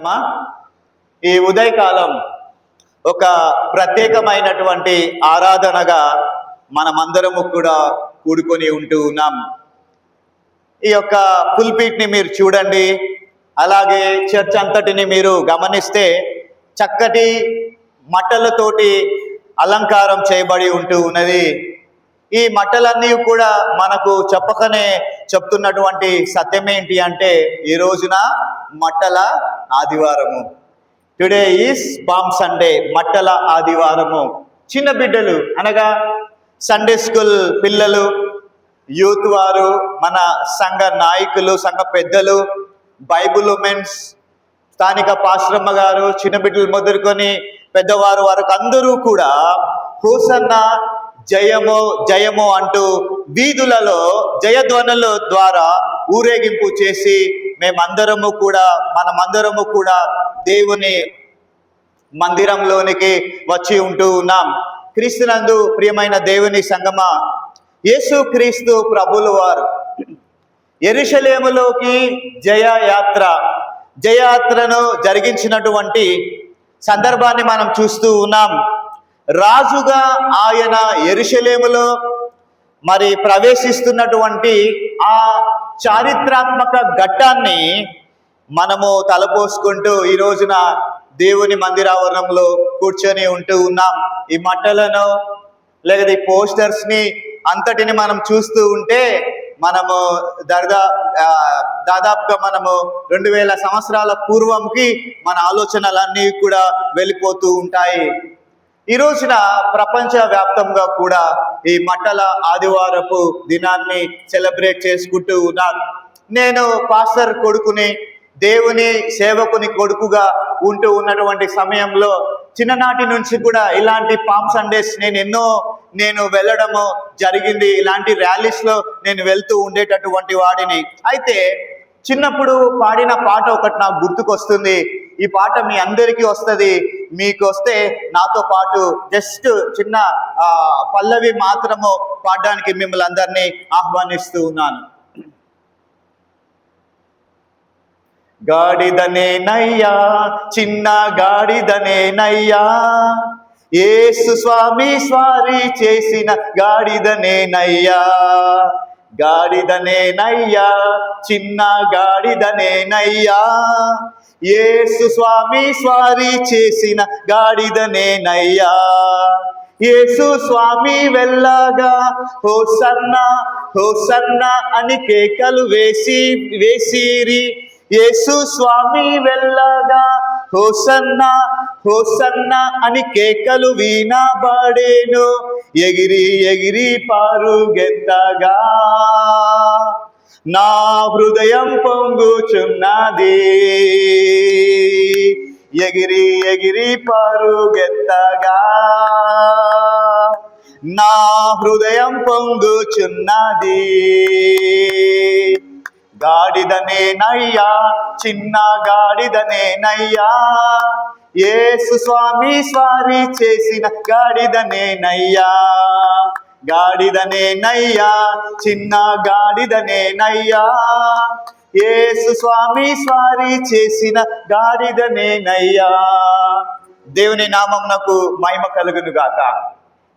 మా ఈ ఉదయకాలం ఒక ప్రత్యేకమైనటువంటి ఆరాధనగా మనమందరము కూడా కూడుకొని ఉంటూ ఉన్నాం. ఈ యొక్క పుల్పిట్ని మీరు చూడండి, అలాగే చర్చ్ అంతటిని మీరు గమనిస్తే చక్కటి మట్టలతోటి అలంకారం చేయబడి ఉంటూ ఉన్నది. ఈ మట్టలన్నీ కూడా మనకు చెప్పకనే చెప్తున్నటువంటి సత్యం ఏంటి అంటే, ఈ రోజున మట్టల ఆదివారము. టుడే ఈజ్ పామ్ సండే, మట్టల ఆదివారము. చిన్న బిడ్డలు అనగా సండే స్కూల్ పిల్లలు, యూత్ వారు, మన సంఘ నాయకులు, సంఘ పెద్దలు, బైబుల్ ఉమెన్స్, స్థానిక పాశ్రమ్మ గారు, చిన్న బిడ్డలు మొదలుకొని పెద్దవారు వరకు అందరూ కూడా హోసన్న జయము జయము అంటూ వీధులలో జయధ్వనుల ద్వారా ఊరేగింపు చేసి మనమందరము కూడా దేవుని మందిరంలోనికి వచ్చి ఉంటూ ఉన్నాం. క్రీస్తునందు ప్రియమైన దేవుని సంగమా, యేసు క్రీస్తు ప్రభుల వారు యెరూషలేములోకి జయయాత్రను జరిగించినటువంటి సందర్భాన్ని మనం చూస్తూ ఉన్నాం. రాజుగా ఆయన యెరూషలేములో ప్రవేశిస్తున్నటువంటి ఆ చారిత్రాత్మక ఘట్టాన్ని మనము తలపోసుకుంటూ ఈ రోజున దేవుని మందిరావరణంలో కూర్చొని ఉంటూ ఉన్నాం. ఈ మట్టలను లేకపోతే ఈ పోస్టర్స్ని అంతటిని మనం చూస్తూ ఉంటే మనము దాదాపుగా మనము 2000 సంవత్సరాల పూర్వంకి మన ఆలోచనలన్నీ కూడా వెళ్ళిపోతూ ఉంటాయి. ఈ రోజున ప్రపంచ వ్యాప్తంగా కూడా ఈ మట్టల ఆదివారపు దినాన్ని సెలబ్రేట్ చేసుకుంటూ ఉన్నారు. నేను పాస్టర్ కొడుకుని, దేవుని సేవకుని కొడుకుగా ఉంటూ ఉన్నటువంటి సమయంలో చిన్ననాటి నుంచి కూడా ఇలాంటి పామ్ సండేస్ నేను వెళ్ళడము జరిగింది. ఇలాంటి ర్యాలీస్లో నేను వెళ్తూ ఉండేటటువంటి వాడిని. అయితే చిన్నప్పుడు పాడిన పాట ఒకటి నాకు గుర్తుకొస్తుంది. ఈ పాట మీ అందరికీ వస్తుంది, మీకు వస్తే నాతో పాటు జస్ట్ చిన్న పల్లవి మాత్రము పాడడానికి మిమ్మల్ని అందరినీ ఆహ్వానిస్తూ ఉన్నాను. గాడిదనే నయ్యా, చిన్న గాడిదనే నయ్యా, యేసు స్వామి స్వారీ చేసిన గాడిదనే నయ్యా. గాడిదనే నయ్యా, చిన్న గాడిదనే నయ్యా, యేసు స్వామి స్వారీ చేసిన గాడిదనే నయ్యా. యేసు స్వామి వెళ్ళగా హోసన్నా హోసన్నా అని కేకలు వేసిరి. యేసు స్వామి వెళ్ళగా హోసన్నా హోసన్నా అని కేకలు వినబడేను. ఎగిరి ఎగిరి పారుగెత్తగా నా హృదయం పొంగుచున్నది. ఎగిరి ఎగిరి పారుగెత్తగా నా హృదయం పొంగుచున్నది. గాడిదనే నయ్యా, చిన్న గాడిదనే నయ్యా, యేసు స్వామి స్వారీ చేసిన గాడిదనే నయ్యా. గాడిదనే నయ్యా, చిన్న గాడిదనే నయ్యా, యేసు స్వామి స్వారీ చేసిన గాడిదనే నయ్యా. దేవుని నామమునకు మహిమ కలుగును గాక.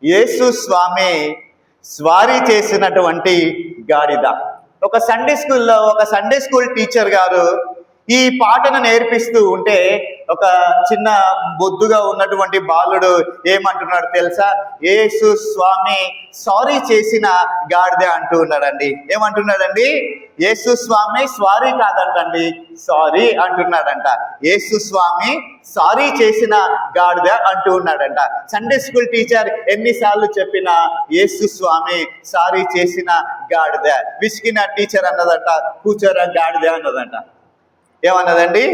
యేసు స్వామి స్వారీ చేసినటువంటి గాడిద. ఒక సండే స్కూల్ టీచర్ గారు ఈ పాటను నేర్పిస్తూ ఉంటే ఒక చిన్న బొద్దుగా ఉన్నటువంటి బాలుడు ఏమంటున్నాడు తెలుసా? యేసు స్వామి సారీ చేసిన గాడిద అంటూ ఉన్నాడండి. ఏమంటున్నాడండి? యేసు స్వామి స్వారీ కాదంటండి, సారీ అంటున్నాడంట. యేసు స్వామి సారీ చేసిన గాడిద అంటూ ఉన్నాడంట. సండే స్కూల్ టీచర్ ఎన్నిసార్లు చెప్పినా యేసు స్వామి సారీ చేసిన గాడిద. విసికిన టీచర్ అన్నదంట, కూర్చోరా గాడిద అన్నదంట. ఏమన్నదండి?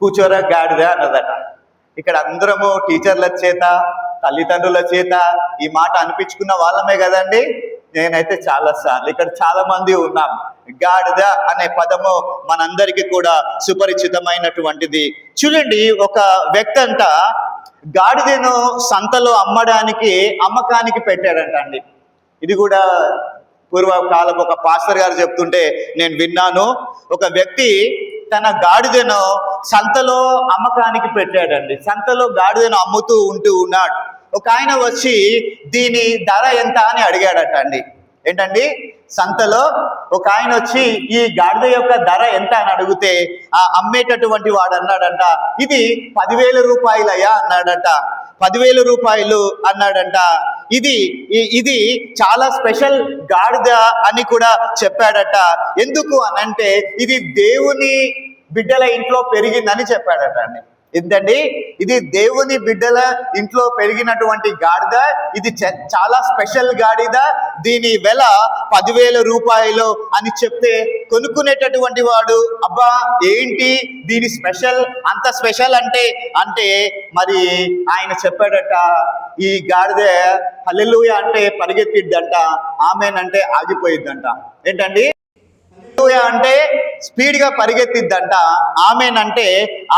కూర్చోరా గాడిద అన్నదట. ఇక్కడ అందరము టీచర్ల చేత, తల్లిదండ్రుల చేత ఈ మాట అనిపించుకున్న వాళ్ళమే కదండి. నేనైతే చాలాసార్లు ఇక్కడ చాలా మంది ఉన్నాం. గాడిద అనే పదము మనందరికీ కూడా సుపరిచితమైనటువంటిది. చూడండి, ఒక వ్యక్తి అంట గాడిదను సంతలో అమ్మకానికి పెట్టాడంట అండి. ఇది కూడా పూర్వకాలం ఒక పాస్టర్ గారు చెప్తుంటే నేను విన్నాను. ఒక వ్యక్తి తన గాడిదను సంతలో అమ్మకానికి పెట్టాడండి. సంతలో గాడిదను అమ్ముతూ ఉన్నాడు. ఒక ఆయన వచ్చి దీని ధర ఎంత అని అడిగాడట అండి. ఏంటండి, సంతలో ఒక ఆయన వచ్చి ఈ గాడిద యొక్క ధర ఎంత అని అడిగితే ఆ అమ్మేటటువంటి వాడు అన్నాడంట, ఇది 10,000 రూపాయలయ్యా అన్నాడట. 10,000 రూపాయలు అన్నాడంట. ఇది చాలా స్పెషల్ గాడిద అని కూడా చెప్పాడట. ఎందుకు అనంటే ఇది దేవుని బిడ్డల ఇంట్లో పెరిగిందని చెప్పాడట అండి. ఏంటండి, ఇది దేవుని బిడ్డల ఇంట్లో పెరిగినటువంటి గాడిద, ఇది చాలా స్పెషల్ గాడిద, దీని వెల 10,000 రూపాయలు అని చెప్తే కొనుక్కునేటటువంటి వాడు అబ్బా ఏంటి దీని స్పెషల్, అంత స్పెషల్ అంటే మరి ఆయన చెప్పాడట, ఈ గాడిద హల్లెలూయా అంటే పరిగెత్తిద్దంట, ఆమెన్ అంటే ఆగిపోయిద్దంట. ఏంటండి, అంటే స్పీడ్ గా పరిగెత్తిద్దంట, ఆమెన్ అంటే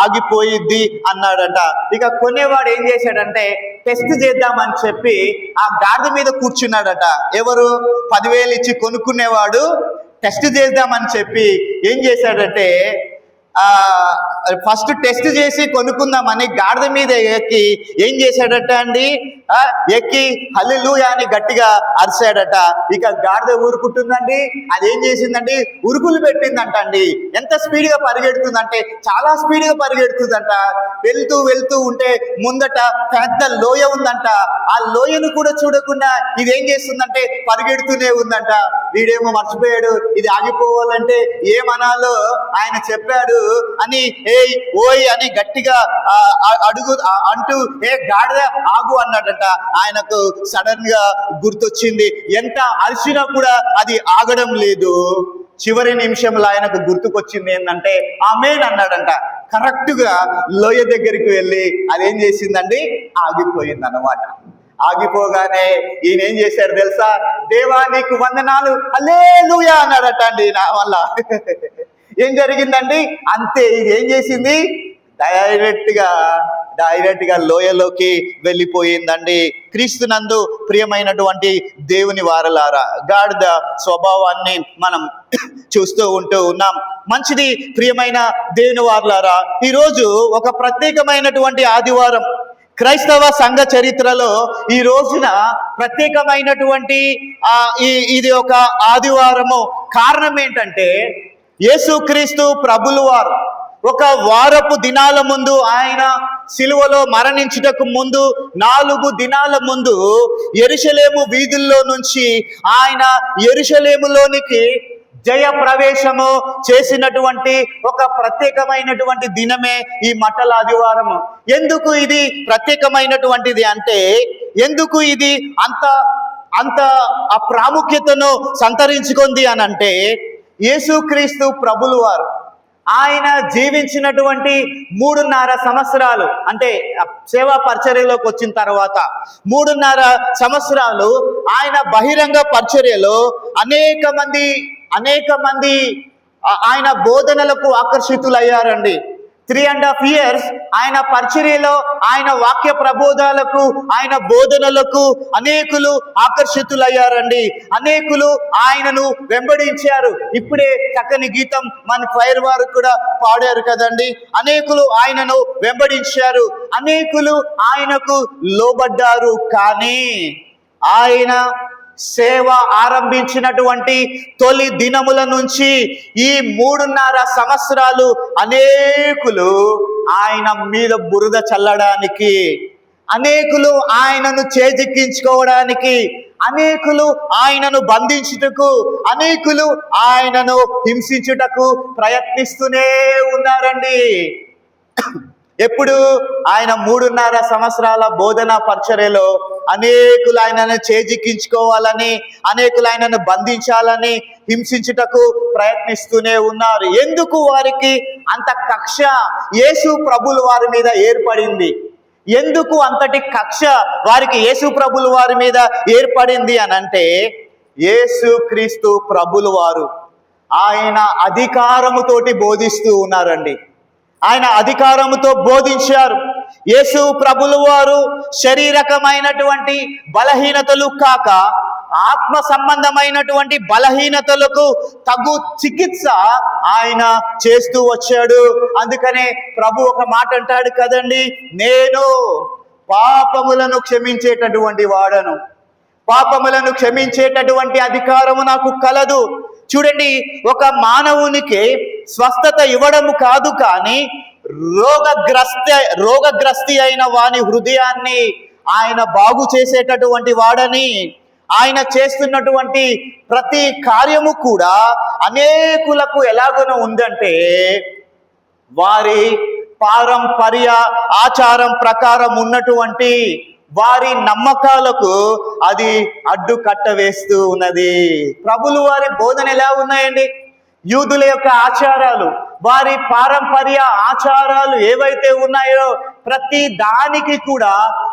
ఆగిపోయిద్ది అన్నాడంట. ఇక కొనేవాడు ఏం చేశాడంటే టెస్ట్ చేద్దామని చెప్పి ఆ గాడిద మీద కూర్చున్నాడట. ఎవరు? 10,000 ఇచ్చి కొనుక్కునేవాడు టెస్ట్ చేద్దామని చెప్పి ఏం చేశాడంటే ఫస్ట్ టెస్ట్ చేసి కొనుక్కుందామని గాడిద మీద ఎక్కి ఏం చేశాడట అండి, ఎక్కి హల్లెలూయా అని గట్టిగా అరిశాడట. ఇక గాడిద ఊరుకుంటుందండి, అదేం చేసిందండి, ఉరుకులు పెట్టిందంట అండి. ఎంత స్పీడ్గా పరిగెడుతుందంటే చాలా స్పీడ్గా పరిగెడుతుందంట. వెళ్తూ ఉంటే ముందట పెద్ద లోయ ఉందంట. ఆ లోయను కూడా చూడకుండా ఇదేం చేస్తుందంటే పరిగెడుతూనే ఉందంట. వీడేమో మర్చిపోయాడు, ఇది ఆగిపోవాలంటే ఏమనాలో ఆయన చెప్పాడు అని ఏయ్ ఓయ్ అని గట్టిగా అంటూ ఏ గాడిద ఆగు అన్నాడట. ఆయనకు సడన్ గా గుర్తొచ్చింది, ఎంత అరిచినా కూడా అది ఆగడం లేదు. చివరి నిమిషంలో ఆయనకు గుర్తుకొచ్చింది ఏంటంటే ఆమేన్ అన్నాడంట. కరెక్ట్ గా లోయ దగ్గరికి వెళ్ళి అదేం చేసిందండి, ఆగిపోయింది అన్నమాట. ఆగిపోగానే ఈయన ఏం చేశాడు తెలుసా, దేవా నీకు వందనాలు హల్లెలూయా అన్నాడట అండి. నా వల్ల ఏం జరిగిందండి, అంతే. ఇది ఏం చేసింది, డైరెక్ట్ గా లోయలోకి వెళ్ళిపోయిందండి. క్రీస్తునందు ప్రియమైనటువంటి దేవుని వారలారా, గాడిద స్వభావాన్ని మనం చూస్తూ ఉన్నాం. మంచిది ప్రియమైన దేవుని వారలారా, ఈరోజు ఒక ప్రత్యేకమైనటువంటి ఆదివారం. క్రైస్తవ సంఘ చరిత్రలో ఈ రోజున ప్రత్యేకమైనటువంటి ఇది ఒక ఆదివారము. కారణం ఏంటంటే యేసుక్రీస్తు ప్రభులు వారు ఒక వారపు దినాల ముందు, ఆయన సిలువలో మరణించుటకు ముందు 4 దినాల ముందు యెరూషలేము వీధుల్లో నుంచి ఆయన యెరూషలేములోనికి జయ ప్రవేశము చేసినటువంటి ఒక ప్రత్యేకమైనటువంటి దినమే ఈ మట్టల ఆదివారము. ఎందుకు ఇది ప్రత్యేకమైనటువంటిది అంటే, ఎందుకు ఇది అంత ఆ ప్రాముఖ్యతను సంతరించుకుంది అని అంటే, యేసుక్రీస్తు ప్రభులు వారు ఆయన జీవించినటువంటి 3.5 సంవత్సరాలు, అంటే సేవా పరిచర్యలోకి వచ్చిన తర్వాత 3.5 సంవత్సరాలు ఆయన బహిరంగ పరిచర్యలో అనేక మంది ఆయన బోధనలకు ఆకర్షితులయ్యారండి. 3.5 years ఆయన పరిచర్యలో, ఆయన వాక్య ప్రబోధాలకు, ఆయన బోధనలకు అనేకులు ఆకర్షితులయ్యారండి. అనేకులు ఆయనను వెంబడించారు. ఇప్పుడే చక్కని గీతం మన క్వైర్ వారు కూడా పాడారు కదండి. అనేకులు ఆయనను వెంబడించారు, అనేకులు ఆయనకు లోబడ్డారు. కానీ ఆయన సేవ ఆరంభించినటువంటి తొలి దినముల నుంచి ఈ 3.5 సంవత్సరాలు అనేకులు ఆయన మీద బురద చల్లడానికి, అనేకులు ఆయనను చేజిక్కించుకోవడానికి, అనేకులు ఆయనను బంధించుటకు, అనేకులు ఆయనను హింసించుటకు ప్రయత్నిస్తూనే ఉన్నారండి. ఎప్పుడు ఆయన 3.5 సంవత్సరాల బోధన పరిచర్యలో అనేకులు ఆయనను చేజిక్కించుకోవాలని, అనేకులు ఆయనను బంధించాలని, హింసించుటకు ప్రయత్నిస్తూనే ఉన్నారు. ఎందుకు వారికి అంత కక్ష యేసు ప్రభుల వారి మీద ఏర్పడింది? ఎందుకు అంతటి కక్ష వారికి యేసు ప్రభుల వారి మీద ఏర్పడింది అని అంటే, యేసుక్రీస్తు ప్రభుల వారు ఆయన అధికారముతోటి బోధిస్తూ ఉన్నారండి. ఆయన అధికారముతో బోధించారు. యేసు ప్రభుల వారు శారీరకమైనటువంటి బలహీనతలు కాక ఆత్మ సంబంధమైనటువంటి బలహీనతలకు తగు చికిత్స ఆయన చేస్తూ వచ్చాడు. అందుకనే ప్రభు ఒక మాట అంటాడు కదండి, నేను పాపములను క్షమించేటటువంటి వాడను, పాపములను క్షమించేటటువంటి అధికారము నాకు కలదు. చూడండి, ఒక మానవునికి స్వస్థత ఇవ్వడము కాదు, కానీ రోగగ్రస్తి అయిన వాని హృదయాన్ని ఆయన బాగు చేసేటటువంటి వాడని, ఆయన చేస్తున్నటువంటి ప్రతి కార్యము కూడా అనేకులకు ఎలాగనో ఉందంటే వారి పారంపర్య ఆచారం ప్రకారం ఉన్నటువంటి వారి నమ్మకాలకు అది అడ్డుకట్ట వేస్తూ ఉన్నది. ప్రభులు వారి బోధన ఎలా ఉన్నాయండి? యూదుల యొక్క ఆచారాలు, వారి పారంపర్య ఆచారాలు ఏవైతే ఉన్నాయో ప్రతి దానికి కూడా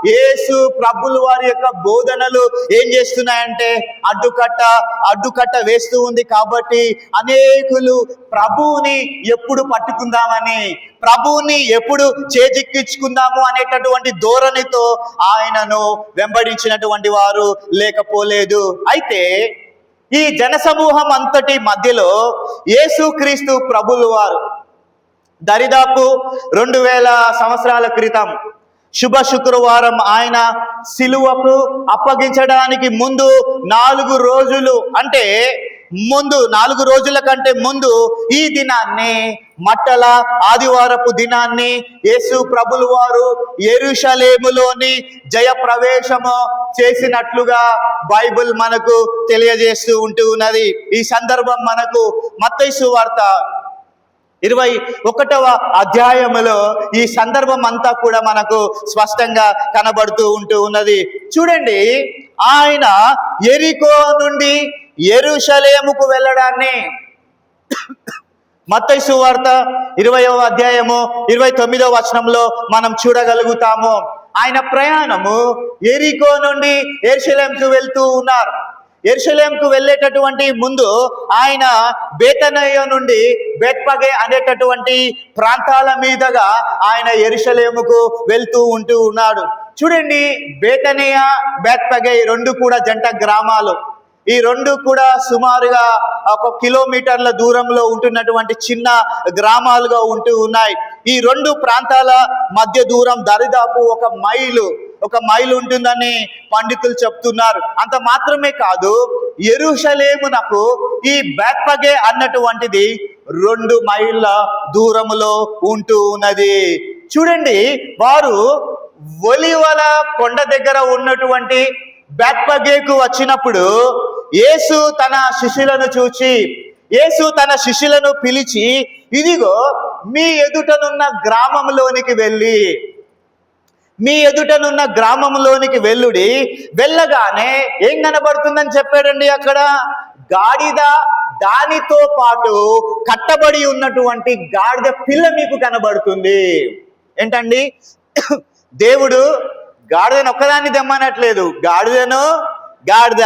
యేసు ప్రభులు వారి యొక్క బోధనలు ఏం చేస్తున్నాయంటే అడ్డుకట్ట వేస్తూ ఉంది. కాబట్టి అనేకులు ప్రభువుని ఎప్పుడు పట్టుకుందామని, ప్రభువుని ఎప్పుడు చేజిక్కించుకుందాము అనేటటువంటి ధోరణితో ఆయనను వెంబడించినటువంటి వారు లేకపోలేదు. అయితే ఈ జనసమూహం అంతటి మధ్యలో యేసుక్రీస్తు ప్రభులు వారు దరిదాపు 2000 సంవత్సరాల క్రితం శుభ శుక్రవారం ఆయన సిలువకు అప్పగించడానికి ముందు 4 రోజులు అంటే 4 రోజుల కంటే ముందు ఈ దినాన్ని, మట్టల ఆదివారపు దినాన్ని యేసు ప్రభులు వారు యెరూషలేములోని జయ ప్రవేశము చేసినట్లుగా బైబిల్ మనకు తెలియజేస్తూ ఉంటూ ఉన్నది. ఈ సందర్భం మనకు మత్తయి సువార్త 21వ అధ్యాయములో ఈ సందర్భం అంతా కూడా మనకు స్పష్టంగా కనబడుతూ ఉంటూ ఉన్నది. చూడండి, ఆయన యెరికో నుండి యెరూషలేముకు వెళ్ళడాన్ని మత్తయి సువార్త 20వ అధ్యాయము 29వ వచనంలో మనం చూడగలుగుతాము. ఆయన ప్రయాణము యెరికో నుండి యెరూషలేముకు వెళ్తూ ఉన్నారు. యెరూషలేముకు వెళ్ళేటటువంటి ముందు ఆయన బేతనియ నుండి బెత్పగే అనేటటువంటి ప్రాంతాల మీదుగా ఆయన యెరూషలేముకు వెళ్తూ ఉంటూ ఉన్నాడు. చూడండి, బేతనియ బెత్పగే 2 కూడా జంట గ్రామాలు. ఈ 2 కూడా సుమారుగా 1 కిలోమీటర్ల దూరంలో ఉంటున్నటువంటి చిన్న గ్రామాలుగా ఉంటూ ఉన్నాయి. ఈ 2 ప్రాంతాల మధ్య దూరం దరిదాపు 1 మైలు ఉంటుందని పండితులు చెప్తున్నారు. అంత మాత్రమే కాదు, యెరూషలేమునకు ఈ బెత్పగే అన్నటువంటిది 2 మైళ్ళ దూరములో ఉంటూ ఉన్నది. చూడండి, వారు ఒలివల కొండ దగ్గర ఉన్నటువంటి బెత్పగేకు వచ్చినప్పుడు యేసు తన శిష్యులను చూచి, యేసు తన శిష్యులను పిలిచి, ఇదిగో మీ ఎదుటనున్న గ్రామంలోనికి వెళ్ళుడి. వెళ్ళగానే ఏం కనబడుతుందని చెప్పాడండి? అక్కడ గాడిద, దానితో పాటు కట్టబడి ఉన్నటువంటి గాడిద పిల్ల మీకు కనబడుతుంది. ఏంటండి, దేవుడు గాడిదను ఒక్కదాన్ని తెమ్మనట్లేదు, గాడిద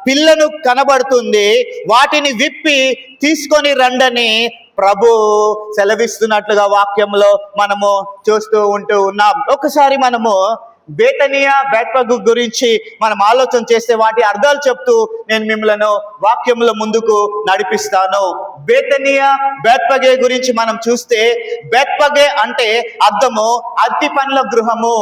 పిల్లను కనబడుతుంది, వాటిని విప్పి తీసుకొని రండని ప్రభు సెలవిస్తున్నట్లుగా వాక్యంలో మనము చూస్తూ ఉంటూ ఉన్నాం. ఒకసారి మనము బేతనియ బెత్పగే గురించి మనం ఆలోచన చేస్తే వాటి అర్థాలు చెప్తూ నేను మిమ్మల్ని వాక్యంలో ముందుకు నడిపిస్తాను. బేతనియ బెత్పగే గురించి మనం చూస్తే, బెత్పగే అంటే అర్థము అరటి పండ్ల గృహము.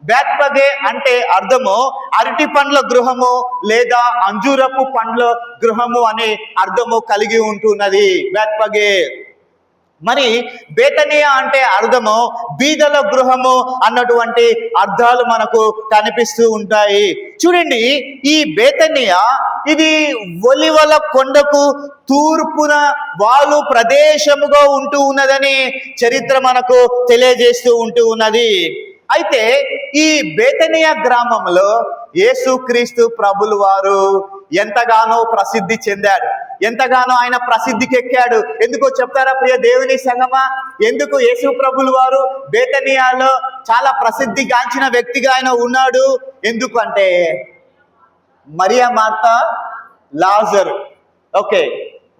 బెత్పగే అంటే అర్థము అరటి పండ్ల గృహము లేదా అంజూరపు పండ్ల గృహము అనే అర్థము కలిగి ఉంటున్నది బెత్పగే. మరి బేతనియ అంటే అర్థము బీదల గృహము అన్నటువంటి అర్థాలు మనకు కనిపిస్తూ ఉంటాయి. చూడండి, ఈ బేతనియ ఇది ఒలివల కొండకు తూర్పున వాలు ప్రదేశముగా ఉంటూ ఉన్నదని చరిత్ర మనకు తెలియజేస్తూ ఉంటూ ఉన్నది. అయితే ఈ బేతనియ గ్రామంలో యేసుక్రీస్తు ప్రభులు వారు ఎంతగానో ప్రసిద్ధి చెందాడు, ఎంతగానో ఆయన ప్రసిద్ధికి ఎక్కాడు. ఎందుకో చెప్తారా ప్రియ దేవుని సంగమా? ఎందుకు యేసు ప్రభులు వారు బేతనియాలో చాలా ప్రసిద్ధిగాంచిన వ్యక్తిగా ఆయన ఉన్నాడు? ఎందుకంటే మరియా, మార్తా, లాజరు,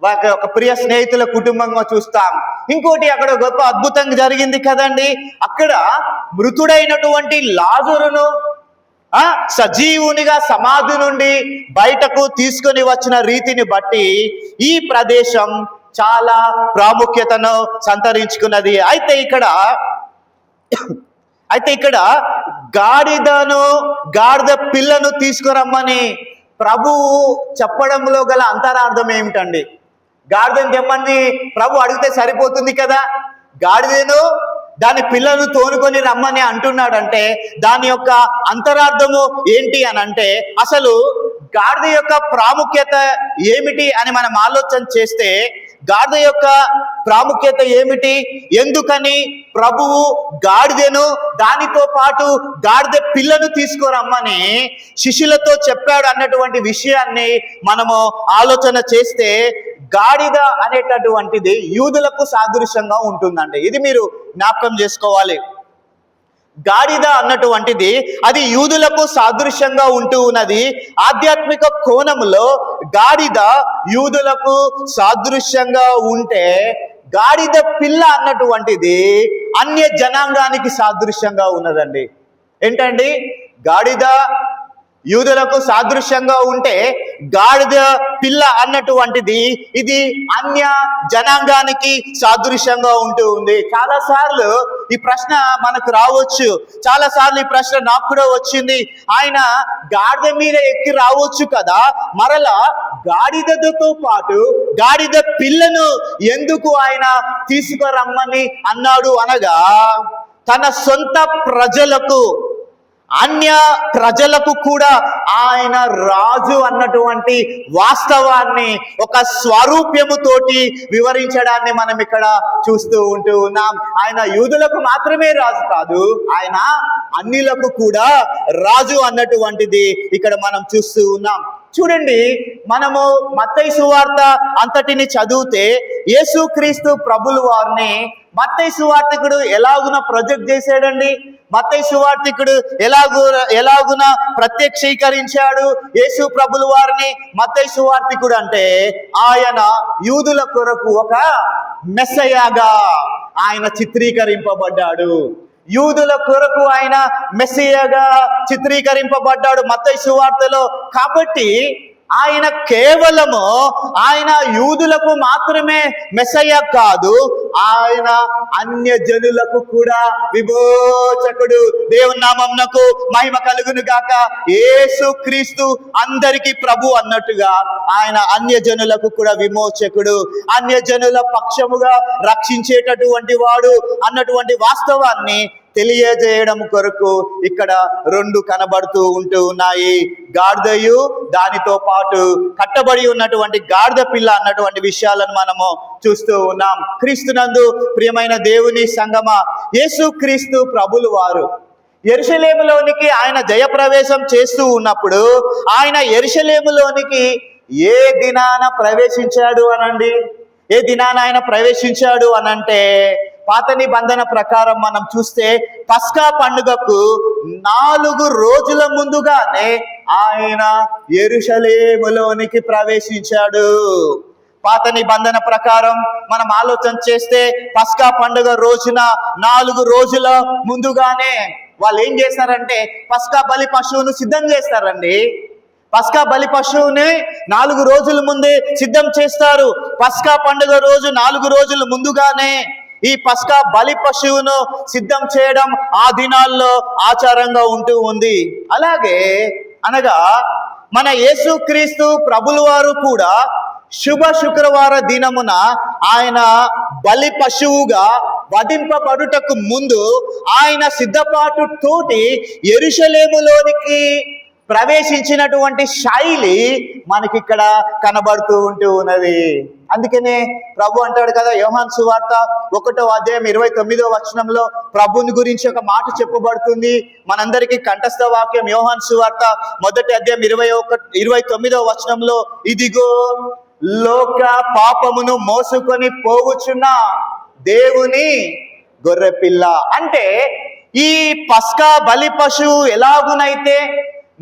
వారి ఒక ప్రియ స్నేహితుల కుటుంబంగా చూస్తాం. ఇంకోటి అక్కడ గొప్ప అద్భుతంగా జరిగింది కదండి. అక్కడ మృతుడైనటువంటి లాజరును సజీవునిగా సమాధి నుండి బయటకు తీసుకొని వచ్చిన రీతిని బట్టి ఈ ప్రదేశం చాలా ప్రాముఖ్యతను సంతరించుకున్నది. అయితే ఇక్కడ గాడిద పిల్లను తీసుకురమ్మని ప్రభువు చెప్పడంలో గల అంతరార్థం ఏమిటండి? గాడిదని తెమ్మని ప్రభు అడిగితే సరిపోతుంది కదా, గాడిదను దాని పిల్లను తోనుకొని రమ్మని అంటున్నాడంటే దాని యొక్క అంతరార్థము ఏంటి అని అంటే, అసలు గాడిద యొక్క ప్రాముఖ్యత ఏమిటి అని మనం ఆలోచన చేస్తే, గాడిద యొక్క ప్రాముఖ్యత ఏమిటి, ఎందుకని ప్రభువు గాడిదను దానితో పాటు గాడిద పిల్లను తీసుకురమ్మని శిష్యులతో చెప్పాడు అన్నటువంటి విషయాన్ని మనము ఆలోచన చేస్తే, గాడిద అనేటటువంటిది యూదులకు సాదృశ్యంగా ఉంటుందండి. ఇది మీరు జ్ఞాపకం చేసుకోవాలి. గాడిద అన్నటువంటిది అది యూదులకు సాదృశ్యంగా ఉంటూ ఉన్నది. ఆధ్యాత్మిక కోణంలో గాడిద యూదులకు సాదృశ్యంగా ఉంటే, గాడిద పిల్ల అన్నటువంటిది అన్య జనాంగానికి సాదృశ్యంగా ఉన్నదండి. ఏంటండి? గాడిద యూదులకు సాదృశ్యంగా ఉంటే గాడిద పిల్ల అన్నటువంటిది ఇది అన్య జనాంగానికి సాదృశ్యంగా ఉంటూ ఉంది. చాలాసార్లు ఈ ప్రశ్న మనకు రావచ్చు, చాలాసార్లు ఈ ప్రశ్న నాకు కూడా వచ్చింది. ఆయన గాడిద మీద ఎక్కి రావచ్చు కదా, మరలా గాడిదతో పాటు గాడిద పిల్లను ఎందుకు ఆయన తీసుకురమ్మని అన్నాడు అనగా, తన సొంత ప్రజలకు, అన్య ప్రజలకు కూడా ఆయన రాజు అన్నటువంటి వాస్తవాన్ని ఒక స్వరూప్యముతోటి వివరించడాన్ని మనం ఇక్కడ చూస్తూ ఉంటూ ఉన్నాం. ఆయన యూదులకు మాత్రమే రాజు కాదు, ఆయన అన్యులకు కూడా రాజు అన్నటువంటిది ఇక్కడ మనం చూస్తూ ఉన్నాం. చూడండి, మనము మత్తయి సువార్త అంతటిని చదివితే యేసుక్రీస్తు ప్రభుల వారిని మత్తయి సువార్తికుడు ఎలాగున ప్రొజెక్ట్ చేశాడండి, మత్తయి సువార్తికుడు ఎలాగున ప్రత్యక్షీకరించాడు యేసు ప్రభుల వారిని. మత్తయి సువార్తికుడు అంటే ఆయన యూదుల కొరకు ఒక మెస్సయ్యగా ఆయన చిత్రీకరింపబడ్డాడు. యూదుల కొరకు ఆయన మెస్సయ్యగా చిత్రీకరింపబడ్డాడు మత్తయి సువార్తలో. కాబట్టి ఆయన కేవలము ఆయన యూదులకు మాత్రమే మెస్సయ్య కాదు, ఆయన అన్య జనులకు కూడా విమోచకుడు. దేవుని నామమునకు మహిమ కలుగును గాక. యేసు క్రీస్తు అందరికీ ప్రభు అన్నట్టుగా ఆయన అన్య జనులకు కూడా విమోచకుడు, అన్య జనుల పక్షముగా రక్షించేటటువంటి వాడు అన్నటువంటి వాస్తవాన్ని తెలియజేయడం కొరకు ఇక్కడ రెండు కనబడుతూ ఉంటూ ఉన్నాయి. గాడిదయు దానితో పాటు కట్టబడి ఉన్నటువంటి గాడిద పిల్ల అన్నటువంటి విషయాలను మనము చూస్తూ ఉన్నాం. క్రీస్తునందు ప్రియమైన దేవుని సంగమా, యేసు క్రీస్తు ప్రభులు వారు యెరూషలేములోనికి ఆయన జయప్రవేశం చేస్తూ ఉన్నప్పుడు ఆయన యెరూషలేములోనికి ఏ దినాన ప్రవేశించాడు అనండి? ఏ దినాన ఆయన ప్రవేశించాడు అనంటే, పాత నిబంధన ప్రకారం మనం చూస్తే పస్కా పండుగకు 4 రోజుల ముందుగానే ఆయన యెరూషలేములోనికి ప్రవేశించాడు. పాత నిబంధన ప్రకారం మనం ఆలోచన చేస్తే పస్కా పండుగ రోజున 4 రోజుల ముందుగానే వాళ్ళు ఏం చేస్తారంటే పస్కా బలి పశువును సిద్ధం చేస్తారండి. పస్కా బలి పశువుని 4 రోజుల ముందే సిద్ధం చేస్తారు. పస్కా పండుగ రోజు 4 రోజుల ముందుగానే ఈ పస్కా బలి పశువును సిద్ధం చేయడం ఆ దినాల్లో ఆచారంగా ఉంటూ ఉంది. అలాగే అనగా మన యేసుక్రీస్తు ప్రభుల వారు కూడా శుభ శుక్రవార దినమున ఆయన బలి పశువుగా వధింపబడుటకు ముందు ఆయన సిద్ధపాటు తోటి యెరూషలేములోనికి ప్రవేశించినటువంటి శైలి మనకిక్కడ కనబడుతూ ఉంటూ ఉన్నది. అందుకనే ప్రభు అంటాడు కదా, యోహాను సువార్త 1వ అధ్యాయం 29వ వచనంలో ప్రభుని గురించి ఒక మాట చెప్పబడుతుంది. మనందరికీ కంఠస్థ వాక్యం యోహాను సువార్త 1వ అధ్యాయం 29వ వచనంలో, ఇదిగో లోక పాపమును మోసుకొని పోవుచున్న దేవుని గొర్రెపిల్ల. అంటే ఈ పస్కా బలి పశువు ఎలాగునైతే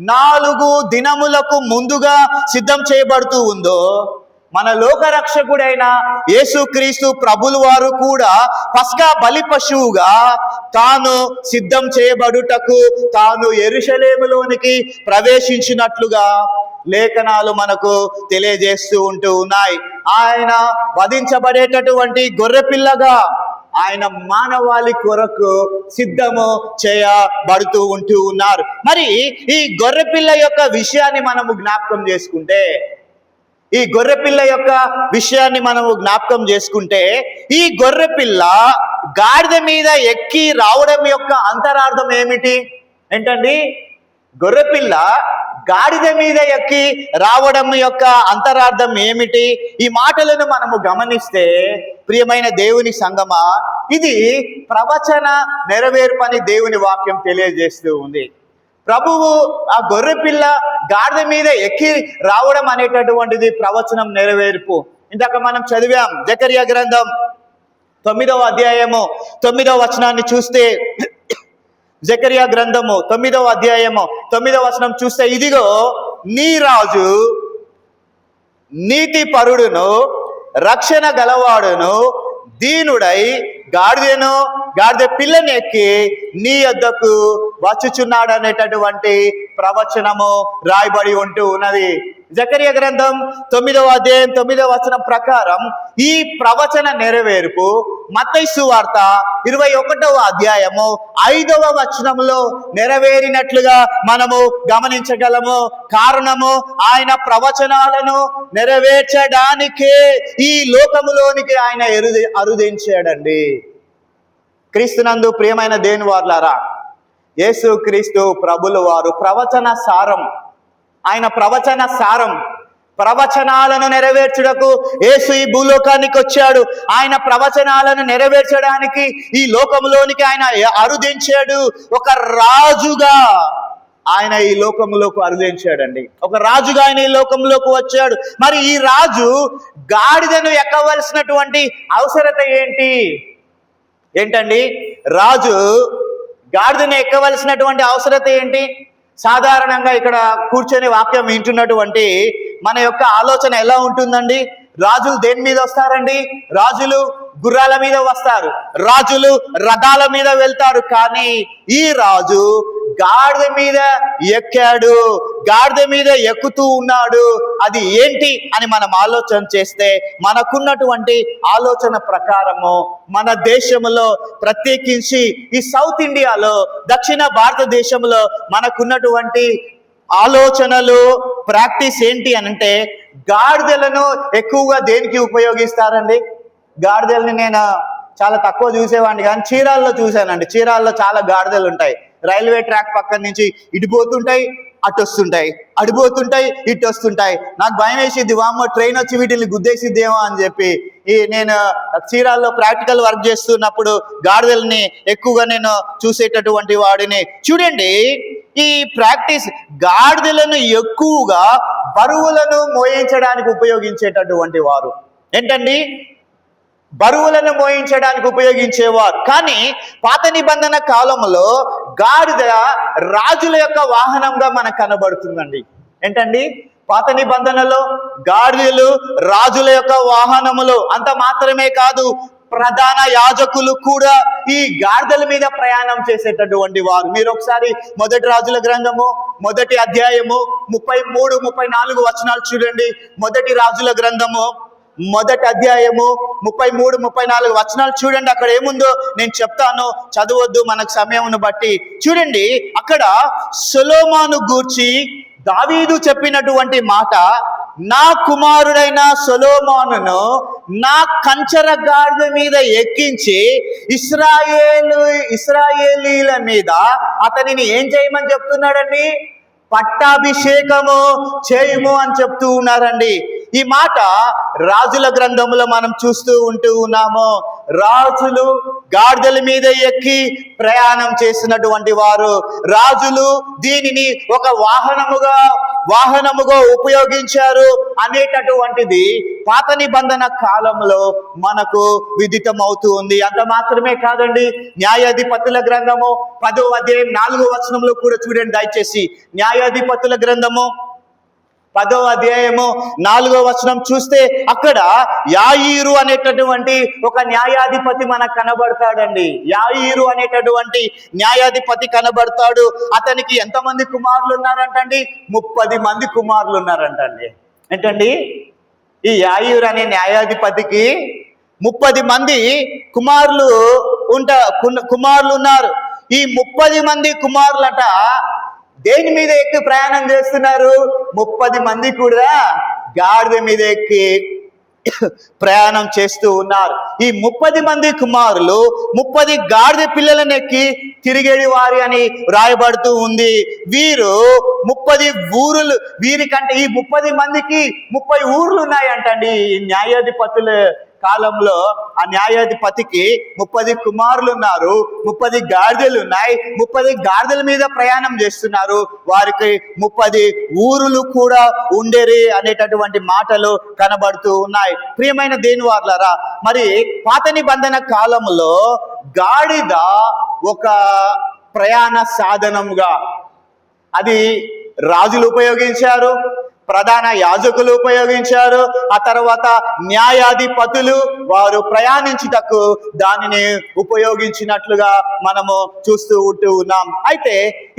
4 దినములకు ముందుగా సిద్ధం చేయబడుతూ ఉందో, మన లోకరక్షకుడైన యేసుక్రీస్తు ప్రభులు వారు కూడా పస్కా బలి పశువుగా తాను సిద్ధం చేయబడుటకు తాను యెరూషలేములోనికి ప్రవేశించినట్లుగా లేఖనాలు మనకు తెలియజేస్తూ ఉన్నాయి. ఆయన వధించబడేటటువంటి గొర్రెపిల్లగా ఆయన మానవాళి కొరకు సిద్ధము చేయబడుతూ ఉన్నారు. మరి ఈ గొర్రెపిల్ల యొక్క విషయాన్ని మనము జ్ఞాపకం చేసుకుంటే ఈ గొర్రెపిల్ల గాడిద మీద ఎక్కి రావడం యొక్క అంతరార్థం ఏమిటి? ఏంటండి? గొర్రెపిల్ల గాడిద మీద ఎక్కి రావడం యొక్క అంతరార్థం ఏమిటి? ఈ మాటలను మనము గమనిస్తే ప్రియమైన దేవుని సంగమా, ఇది ప్రవచన నెరవేర్పని దేవుని వాక్యం తెలియజేస్తూ ఉంది. ప్రభువు ఆ గొర్రెపిల్ల గాడిద మీద ఎక్కి రావడం అనేటటువంటిది ప్రవచనం నెరవేర్పు. ఇందాక మనం చదివాం జకర్యా గ్రంథం 9వ అధ్యాయము 9వ వచనాన్ని చూస్తే, జకర్యా గ్రంథము 9వ అధ్యాయము 9వ వచనం చూస్తే, ఇదిగో నీ రాజు నీతి పరుడును రక్షణ గలవాడును దీనుడై గాడిద పిల్లని ఎక్కి నీ యొద్దకు వచ్చుచున్నాడు అనేటటువంటి ప్రవచనము రాయబడి ఉంటూ ఉన్నది. జకర్యా గ్రంథం 9వ అధ్యాయం 9వ వచనం ప్రకారం ఈ ప్రవచన నెరవేర్పు మత్తయి సువార్త 21వ అధ్యాయము 5వ వచనంలో నెరవేరినట్లుగా మనము గమనించగలము. కారణము, ఆయన ప్రవచనాలను నెరవేర్చడానికే ఈ లోకములోనికి ఆయన అరుదించాడండి. క్రీస్తునందు ప్రియమైన దేవుని వారలారా, యేసు క్రీస్తు ప్రభుల వారు ఆయన ప్రవచన సారం, ప్రవచనాలను నెరవేర్చుటకు యేసు ఈ భూలోకానికి వచ్చాడు. ఆయన ప్రవచనాలను నెరవేర్చడానికి ఈ లోకంలోనికి ఆయన అరుదించాడు. ఒక రాజుగా ఆయన ఈ లోకంలోకి అరుదించాడండి. ఒక రాజుగా ఆయన ఈ లోకంలోకి వచ్చాడు. మరి ఈ రాజు గాడిదను ఎక్కవలసినటువంటి అవసరత ఏంటండి? రాజు గాడిదను ఎక్కవలసినటువంటి అవసరత ఏంటి? సాధారణంగా ఇక్కడ కూర్చొని వాక్యం వింటున్నటువంటి మన యొక్క ఆలోచన ఎలా ఉంటుందండి? రాజులు దేని మీద వస్తారండి? రాజులు గుర్రాల మీద వస్తారు, రాజులు రథాల మీద వెళ్తారు. కానీ ఈ రాజు గాడిద మీద ఎక్కాడు, గాడిద మీద ఎక్కుతూ ఉన్నాడు. అది ఏంటి అని మనం ఆలోచన చేస్తే, మనకున్నటువంటి ఆలోచన ప్రకారము మన దేశంలో, ప్రత్యేకించి ఈ సౌత్ ఇండియాలో, దక్షిణ భారతదేశంలో మనకున్నటువంటి ఆలోచనలు, ప్రాక్టీస్ ఏంటి అనంటే, గాడిదలను ఎక్కువగా దేనికి ఉపయోగిస్తారండి? గాడిదల్ని నేను చాలా తక్కువ చూసేవాడిని, కానీ చీరాల్లో చూశానండి. చీరాల్లో చాలా గాడిదలు ఉంటాయి. రైల్వే ట్రాక్ పక్కన నుంచి ఇటుపోతుంటాయి, అటు వస్తుంటాయి, అడిపోతుంటాయి, ఇటు వస్తుంటాయి. నాకు భయం వేసిద్ది, వామ్మో ట్రైన్ వచ్చి వీటిని గుద్దేసిద్దేమో అని చెప్పి. నేను చీరాల్లో ప్రాక్టికల్ వర్క్ చేస్తున్నప్పుడు గాడిదల్ని ఎక్కువగా నేను చూసేటటువంటి వాడిని. చూడండి, ఈ ప్రాక్టీస్ గాడిదలను ఎక్కువగా బరువులను మోయించడానికి ఉపయోగించేటటువంటి వారు. ఏంటండి? బరువులను మోయించడానికి ఉపయోగించేవారు. కానీ పాత నిబంధన కాలంలో గాడిద రాజుల యొక్క వాహనంగా మనకు కనబడుతుందండి. ఏంటండి? పాత నిబంధనలో గాడిదలు రాజుల యొక్క వాహనములు. అంత మాత్రమే కాదు, ప్రధాన యాజకులు కూడా ఈ గాడిదల మీద ప్రయాణం చేసేటటువంటి వారు. మీరు ఒకసారి మొదటి రాజుల గ్రంథము 1వ అధ్యాయము 33, 34 వచనాలు చూడండి. మొదటి రాజుల గ్రంథము 1వ అధ్యాయము 33, 34 వచనాలు చూడండి. అక్కడ ఏముందో నేను చెప్తాను, చదవద్దు మనకు సమయమును బట్టి. చూడండి, అక్కడ సొలొమోను గూర్చి దావీదు చెప్పినటువంటి మాట, నా కుమారుడైన సొలొమోనును నా కంచర గాడిద మీద ఎక్కించి ఇశ్రాయేలీల మీద అతనిని ఏం చేయమని చెప్తున్నాడండి? పట్టాభిషేకము చేయము అని చెప్తూ ఉన్నారండి. ఈ మాట రాజుల గ్రంథంలో మనం చూస్తూ ఉన్నాము. రాజులు గాడిదల మీద ఎక్కి ప్రయాణం చేసినటువంటి వారు. రాజులు దీనిని ఒక వాహనముగా ఉపయోగించారు అనేటటువంటిది పాత నిబంధన కాలంలో మనకు విదితం అవుతూ ఉంది. అంత మాత్రమే కాదండి, న్యాయాధిపతుల గ్రంథము 10వ అధ్యాయం 4వ వచనంలో కూడా చూడండి దయచేసి. న్యాయాధిపతుల గ్రంథము 10వ అధ్యాయము 4వ వచనం చూస్తే అక్కడ యాయీరు అనేటటువంటి ఒక న్యాయాధిపతి మనకు కనబడతాడండి. యాయీరు అనేటటువంటి న్యాయాధిపతి కనబడతాడు. అతనికి ఎంతమంది కుమారులు ఉన్నారంటండి? 30 మంది కుమారులు ఉన్నారంటండి. ఏంటండి, ఈ యాయీరు అనే న్యాయాధిపతికి 30 మంది కుమారులు ఉన్నారు. ఈ 30 మంది కుమారులట దేని మీద ఎక్కి ప్రయాణం చేస్తున్నారు? 30 మంది కూడా గాడిద మీద ఎక్కి ప్రయాణం చేస్తూ ఉన్నారు. ఈ 30 మంది కుమారులు 30 గాడిద పిల్లలను ఎక్కి తిరిగేడి వారి అని రాయబడుతూ ఉంది. వీరు 30 ఊరులు, వీరికంటే ఈ 30 మందికి 30 ఊర్లు ఉన్నాయంటండి. ఈ న్యాయాధిపతుల కాలంలో ఆ న్యాయాధిపతికి 30 కుమారులు ఉన్నారు, 30 గాడిదలు ఉన్నాయి, 30 గాడిదల మీద ప్రయాణం చేస్తున్నారు. వారికి 30 ఊరులు కూడా ఉండేరి అనేటటువంటి మాటలు కనబడుతూ ఉన్నాయి. ప్రియమైన దేని వారలారా, మరి పాత నిబంధన కాలంలో గాడిద ఒక ప్రయాణ సాధనంగా అది రాజులు ఉపయోగించారు, ప్రధాన యాజకులు ఉపయోగించారు, ఆ తర్వాత న్యాయాధిపతులు వారు ప్రయాణించుటకు దానిని ఉపయోగించినట్లుగా మనము చూస్తూ ఉన్నాం. అయితే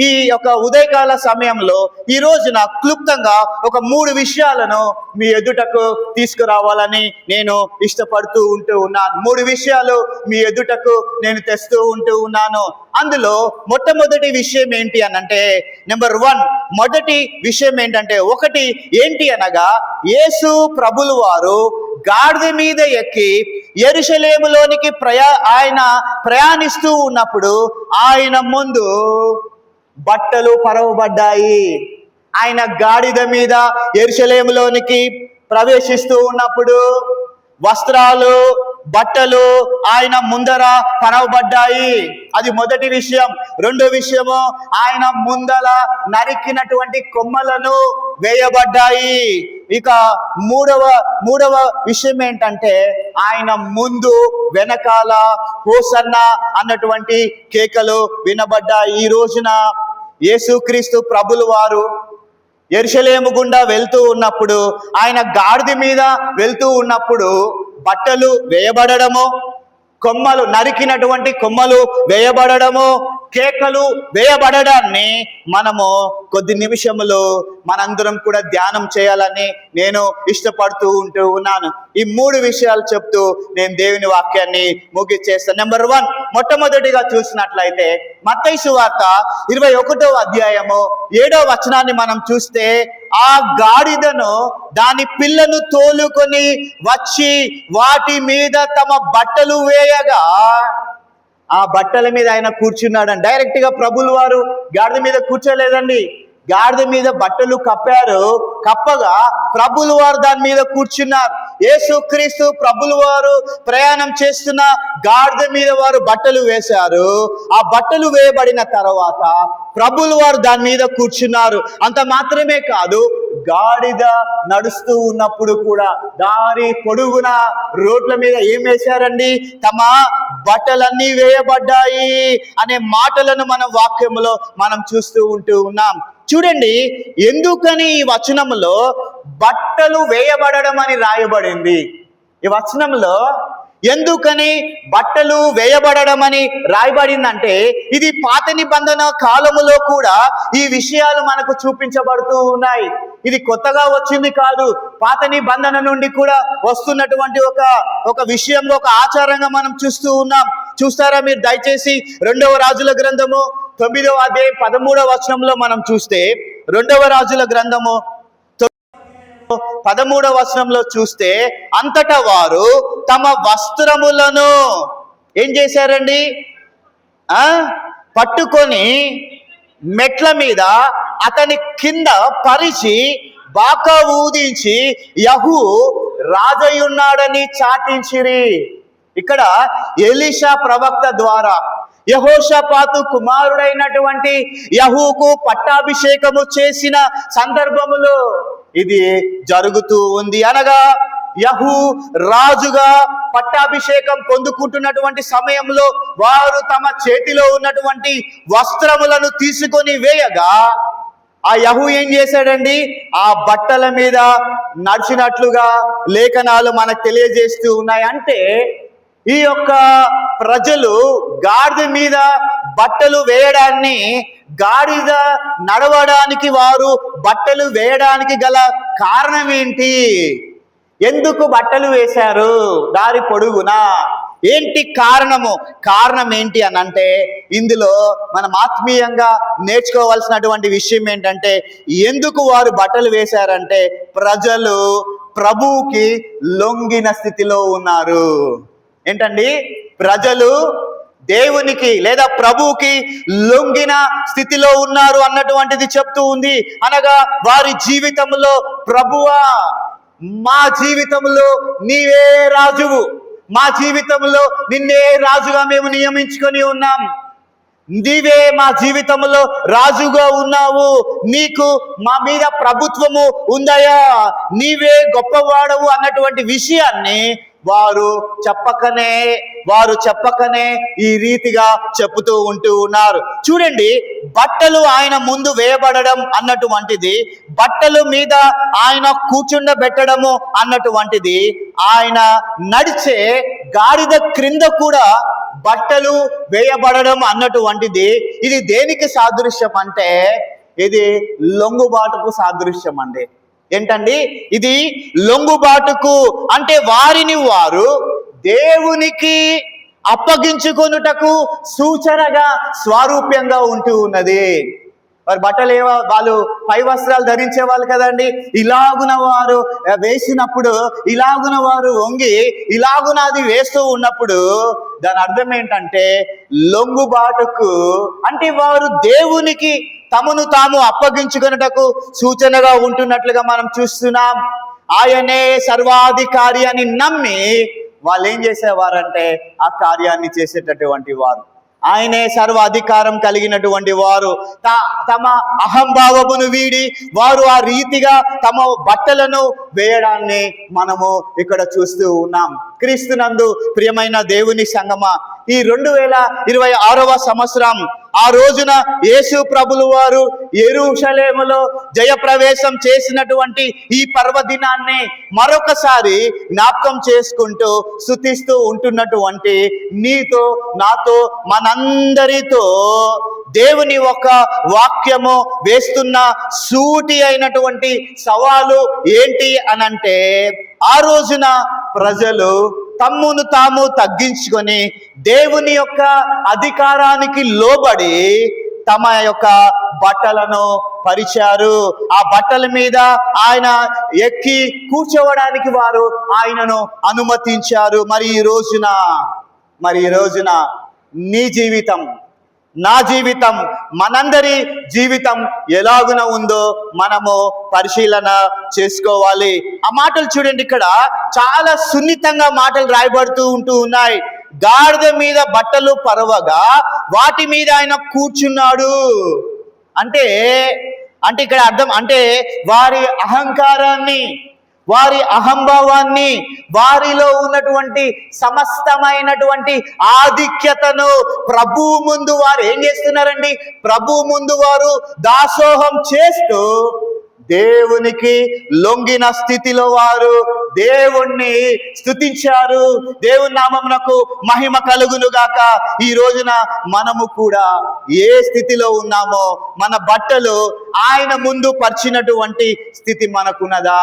ఈ యొక్క ఉదయకాల సమయంలో ఈ రోజున క్లుప్తంగా ఒక 3 విషయాలను మీ ఎదుటకు తీసుకురావాలని నేను ఇష్టపడుతూ ఉన్నాను. 3 విషయాలు మీ ఎదుటకు నేను తెస్తూ ఉన్నాను. అందులో మొట్టమొదటి విషయం ఏంటి అనంటే, నెంబర్ 1 మొదటి విషయం ఏంటంటే, ఒకటి ఏంటి అనగా, యేసు ప్రభులు వారు గాడిద మీద ఎక్కి యెరూషలేములోనికి ఆయన ప్రయాణిస్తూ ఉన్నప్పుడు ఆయన ముందు బట్టలు పరవబడ్డాయి. ఆయన గాడిద మీద యెరూషలేములోనికి ప్రవేశిస్తూ ఉన్నప్పుడు వస్త్రాలు, బట్టలు ఆయన ముందర పరవబడ్డాయి. అది మొదటి విషయం. రెండో విషయము, ఆయన ముందర నరికినటువంటి కొమ్మలను వేయబడ్డాయి. ఇక మూడవ విషయం ఏంటంటే, ఆయన ముందు వెనకాల హోసన్న అన్నటువంటి కేకలు వినబడ్డాయి. ఈ రోజున యేసుక్రీస్తు ప్రభులు వారు యెరూషలేము గుండా వెళ్తూ ఉన్నప్పుడు, ఆయన గాడిద మీద వెళ్తూ ఉన్నప్పుడు బట్టలు వేయబడము, కొమ్మలు నరికినటువంటి కొమ్మలు వేయబడము, కేకలు వేయబడడాన్ని మనము కొద్ది నిమిషములు మనందరం కూడా ధ్యానం చేయాలని నేను ఇష్టపడుతూ ఉన్నాను. ఈ 3 విషయాలు చెప్తూ నేను దేవుని వాక్యాన్ని ముగిచేస్తాను. నెంబర్ 1 మొట్టమొదటిగా చూసినట్లయితే మత్తయి సువార్త 21వ అధ్యాయము 7వ వచనాన్ని మనం చూస్తే, ఆ గాడిదను దాని పిల్లను తోలుకొని వచ్చి వాటి మీద తమ బట్టలు వేయగా, ఆ బట్టల మీద ఆయన కూర్చున్నాడు. డైరెక్ట్ గా ప్రభులు వారు గాడిద మీద కూర్చోలేదండి. గాడిద మీద బట్టలు కప్పారు, కప్పగా ప్రభులు వారు దాని మీద కూర్చున్నారు. యేసుక్రీస్తు ప్రభులు వారు ప్రయాణం చేస్తున్న గాడిద మీద వారు బట్టలు వేశారు. ఆ బట్టలు వేయబడిన తర్వాత ప్రభులు వారు దాని మీద కూర్చున్నారు. అంత మాత్రమే కాదు, గాడిద నడుస్తూ ఉన్నప్పుడు కూడా దారి పొడుగున రోడ్ల మీద ఏం వేశారండి? తమ బట్టలన్నీ వేయబడ్డాయి అనే మాటలను మన వాక్యములో మనం చూస్తూ ఉన్నాం. చూడండి, ఎందుకని ఈ వచనంలో బట్టలు వేయబడడం అని రాయబడింది? ఈ వచనంలో ఎందుకని బట్టలు వేయబడడం అని రాయబడిందంటే, ఇది పాత నిబంధన కాలములో కూడా ఈ విషయాలు మనకు చూపించబడుతూ ఉన్నాయి. ఇది కొత్తగా వచ్చింది కాదు, పాత నిబంధన నుండి కూడా వస్తున్నటువంటి ఒక విషయంగా, ఒక ఆచారంగా మనం చూస్తూ ఉన్నాం. చూస్తారా మీరు దయచేసి? 2వ రాజుల గ్రంథము 9వ అధ్యాయం 13వ వచనంలో మనం చూస్తే, 2వ రాజుల గ్రంథము 13వ వచనంలో చూస్తే, అంతటా వారు తమ వస్త్రములను ఏం చేశారండి? పట్టుకొని మెట్ల మీద అతని కింద పరిచి బాకా ఊదించి యహూ రాజయున్నాడని చాటించిరి. ఇక్కడ ఎలీషా ప్రవక్త ద్వారా యెహోషాపాతు కుమారుడైనటువంటి యహూకు పట్టాభిషేకము చేసిన సందర్భములో ఇది జరుగుతూ ఉంది. అనగా యహూ రాజుగా పట్టాభిషేకం పొందుకుంటున్నటువంటి సమయంలో వారు తమ చేతిలో ఉన్నటువంటి వస్త్రములను తీసుకొని వేయగా, ఆ యహూ ఏం చేశాడండి? ఆ బట్టల మీద నడిచినట్లుగా లేఖనాలు మనకు తెలియజేస్తూ ఉన్నాయి. అంటే ఈ యొక్క ప్రజలు గాడిద మీద బట్టలు వేయడాన్ని, గాడిద నడవడానికి వారు బట్టలు వేయడానికి గల కారణం ఏంటి? ఎందుకు బట్టలు వేశారు దారి పొడుగునా? ఏంటి కారణము? కారణం ఏంటి అని అంటే, ఇందులో మనం ఆత్మీయంగా నేర్చుకోవాల్సినటువంటి విషయం ఏంటంటే, ఎందుకు వారు బట్టలు వేశారంటే, ప్రజలు ప్రభువుకి లొంగిన స్థితిలో ఉన్నారు. ఏంటండి? ప్రజలు దేవునికి లేదా ప్రభువుకి లొంగిన స్థితిలో ఉన్నారు అన్నటువంటిది చెప్తూ ఉంది. అనగా వారి జీవితంలో, ప్రభువా మా జీవితంలో నీవే రాజువు, మా జీవితంలో నిన్నే రాజుగా మేము నియమించుకొని ఉన్నాం, నీవే మా జీవితంలో రాజుగా ఉన్నావు, నీకు మా మీద ప్రభుత్వము ఉందయా, నీవే గొప్పవాడవు అన్నటువంటి విషయాన్ని వారు చెప్పకనే ఈ రీతిగా చెప్పుతూ ఉంటూ ఉన్నారు. చూడండి, బట్టలు ఆయన ముందు వేయబడడం అన్నటువంటిది, బట్టల మీద ఆయన కూర్చుండబెట్టడము అన్నటువంటిది, ఆయన నడిచే గాడిద క్రింద కూడా బట్టలు వేయబడడం అన్నటువంటిది, ఇది దేనికి సాదృశ్యం అంటే, ఇది లొంగుబాటుకు సాదృశ్యం అండి. ఏంటండి? ఇది లొంగుబాటుకు, అంటే వారిని వారు దేవునికి అప్పగించుకొనుటకు సూచనగా, స్వారూప్యంగా ఉంటూ ఉన్నది. వారి బట్టలు వాళ్ళు పై వస్త్రాలు ధరించే వాళ్ళు కదండి. ఇలాగున వారు వేసినప్పుడు, ఇలాగున వారు వంగి ఇలాగున అది వేస్తూ ఉన్నప్పుడు దాని అర్థం ఏంటంటే లొంగుబాటుకు, అంటే వారు దేవునికి తమను తాము అప్పగించుకున్నటకు సూచనగా ఉంటున్నట్లుగా మనం చూస్తున్నాం. ఆయనే సర్వాధికారి అని నమ్మి వాళ్ళు ఏం చేసేవారంటే ఆ కార్యాన్ని చేసేటటువంటి వారు. ఆయనే సర్వ అధికారం కలిగినటువంటి వారు. తమ అహంభావమును వీడి వారు ఆ రీతిగా తమ బట్టలను వేయడాన్ని మనము ఇక్కడ చూస్తూ ఉన్నాం. క్రీస్తునందు ప్రియమైన దేవుని సంగమా, ఈ 2026వ సంవత్సరం ఆ రోజున యేసు ప్రభులు వారు యెరూషలేములో జయప్రవేశం చేసినటువంటి ఈ పర్వదినాన్ని మరొకసారి జ్ఞాపకం చేసుకుంటూ స్తుతిస్తూ ఉంటున్నటువంటి నీతో, నాతో, మనందరితో దేవుని ఒక వాక్యము వేస్తున్న సూటి అయినటువంటి సవాలు ఏంటి అనంటే, ఆ రోజున ప్రజలు తమ్మును తాము తగ్గించుకొని దేవుని యొక్క అధికారానికి లోబడి తమ యొక్క బట్టలను పరిచారు. ఆ బట్టల మీద ఆయన ఎక్కి కూర్చోవడానికి వారు ఆయనను అనుమతించారు. మరి ఈ రోజున నీ జీవితం, నా జీవితం, మనందరి జీవితం ఎలాగున ఉందో మనము పరిశీలన చేసుకోవాలి. ఆ మాటలు చూడండి, ఇక్కడ చాలా సున్నితంగా మాటలు రాయబడుతూ ఉంటూ ఉన్నాయి. గాడిద మీద బట్టలు పరవగా వాటి మీద ఆయన కూర్చున్నాడు అంటే ఇక్కడ అర్థం అంటే వారి అహంకారాన్ని, వారి అహంభావాన్ని, వారిలో ఉన్నటువంటి సమస్తమైనటువంటి ఆధిక్యతను ప్రభువు ముందు వారు ఏం చేస్తున్నారండి? ప్రభువు ముందు వారు దాసోహం చేస్తూ దేవునికి లొంగిన స్థితిలో వారు దేవుణ్ణి స్తుతించారు. దేవుని నామమునకు మహిమ కలుగును గాక. ఈ రోజున మనము కూడా ఏ స్థితిలో ఉన్నామో, మన బట్టలు ఆయన ముందు పరిచినటువంటి స్థితి మనకున్నదా?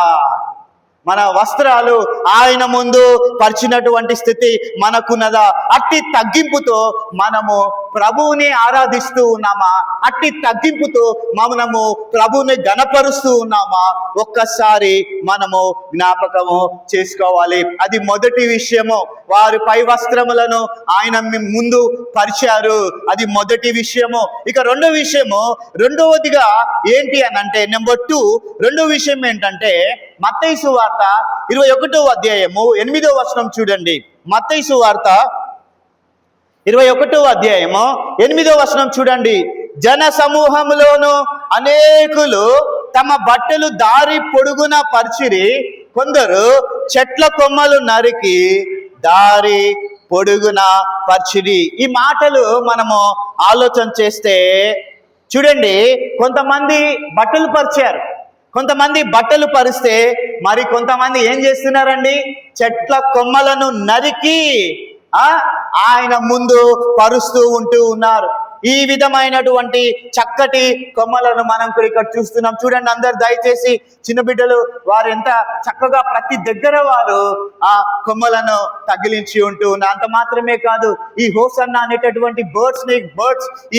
మన వస్త్రాలు ఆయన ముందు పరిచినటువంటి స్థితి మనకున్నదా? అట్టి తగ్గింపుతో మనము ప్రభువుని ఆరాధిస్తూ ఉన్నామా? అట్టి తగ్గింపుతో మనము ప్రభువుని గణపరుస్తూ ఉన్నామా? ఒక్కసారి మనము జ్ఞాపకము చేసుకోవాలి. అది మొదటి విషయము. వారు పై వస్త్రములను ఆయన ముందు పరిచారు, అది మొదటి విషయము. ఇక రెండవదిగా ఏంటి అని అంటే, నెంబర్ 2, రెండో విషయం ఏంటంటే మత్తయి సువార్త 21వ అధ్యాయము 8వ వచనం చూడండి. మత్తయి సువార్త 21వ అధ్యాయము 8వ వచనం చూడండి. జన సమూహములోను అనేకులు తమ బట్టలు దారి పొడుగున పరిచిరి, కొందరు చెట్ల కొమ్మలు నరికి దారి పొడుగున పరిచిరి. ఈ మాటలు మనము ఆలోచన చేస్తే చూడండి, కొంతమంది బట్టలు పరిచారు, కొంతమంది బట్టలు పరిస్తే మరి కొంతమంది ఏం చేస్తున్నారండి, చెట్ల కొమ్మలను నరికి ఆయన ముందు పరుస్తూ ఉంటూ ఉన్నారు. ఈ విధమైనటువంటి చక్కటి కొమ్మలను మనం ఇక్కడ చూస్తున్నాం. చూడండి, అందరు దయచేసి చిన్న బిడ్డలు వారు ఎంత చక్కగా ప్రతి దగ్గర వారు ఆ కొమ్మలను తగిలించి ఉంటూ ఉన్నారు. అంత మాత్రమే కాదు, ఈ హోసన్నా అనేటటువంటి బర్డ్స్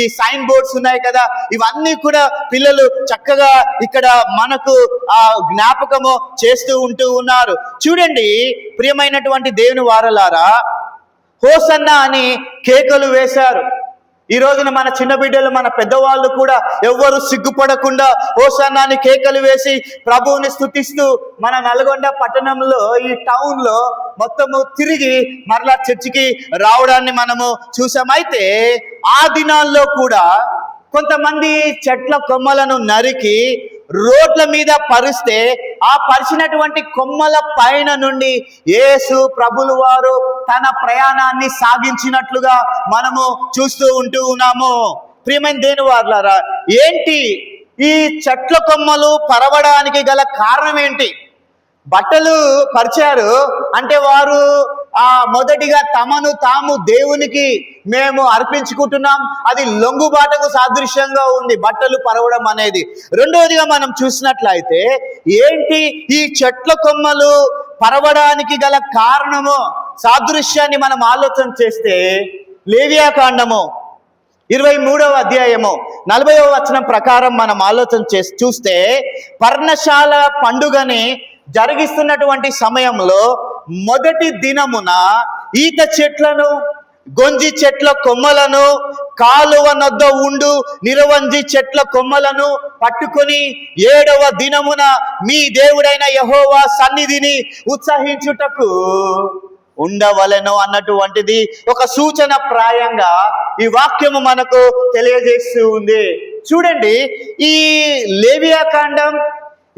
ఈ సైన్ బోర్డ్స్ ఉన్నాయి కదా, ఇవన్నీ కూడా పిల్లలు చక్కగా ఇక్కడ మనకు ఆ జ్ఞాపకము చేస్తూ ఉంటూ ఉన్నారు. చూడండి ప్రియమైనటువంటి దేవుని వారలారా, హోసన్నా అని కేకలు వేశారు. ఈ రోజున మన చిన్న బిడ్డలు, మన పెద్దవాళ్ళు కూడా ఎవ్వరు సిగ్గుపడకుండా హోసన్నా అని కేకలు వేసి ప్రభువుని స్తుతిస్తూ మన నల్గొండ పట్టణంలో ఈ టౌన్లో మొత్తము తిరిగి మరలా చర్చికి రావడాన్ని మనము చూసాం. అయితే ఆ దినాల్లో కూడా కొంతమంది చెట్ల కొమ్మలను నరికి రోడ్ల మీద పరిస్తే ఆ పరిచినటువంటి కొమ్మల పైన నుండి యేసు ప్రభులు వారు తన ప్రయాణాన్ని సాగించినట్లుగా మనము చూస్తూ ఉంటూ ఉన్నాము. ప్రియమైన దేవుని వారలారా, ఏంటి ఈ చెట్ల కొమ్మలు పరవడానికి గల కారణం ఏంటి? బట్టలు పరిచారు అంటే వారు మొదటిగా తమను తాము దేవునికి మేము అర్పించుకుంటున్నాం, అది లొంగుబాటుకు సాదృశ్యంగా ఉంది బట్టలు పరవడం అనేది. రెండవదిగా మనం చూసినట్లయితే ఏంటి ఈ చెట్ల కొమ్మలు పరవడానికి గల కారణము సాదృశ్యాన్ని మనం ఆలోచన చేస్తే, లేవియాకాండము 23వ అధ్యాయము 40వ వచనం ప్రకారం మనం ఆలోచన చేసి చూస్తే, పర్ణశాల పండుగని జరిగిస్తున్నటువంటి సమయంలో మొదటి దినమున ఈత చెట్లను, గొంజి చెట్ల కొమ్మలను, కాలువ నొద్ద ఉండు నిరవంజి చెట్ల కొమ్మలను పట్టుకొని 7వ దినమున మీ దేవుడైన యెహోవా సన్నిధిని ఉత్సహించుటకు ఉండవలెను అన్నటువంటిది ఒక సూచన ప్రాయంగా ఈ వాక్యము మనకు తెలియజేస్తూ ఉంది. చూడండి, ఈ లేవియాకాండం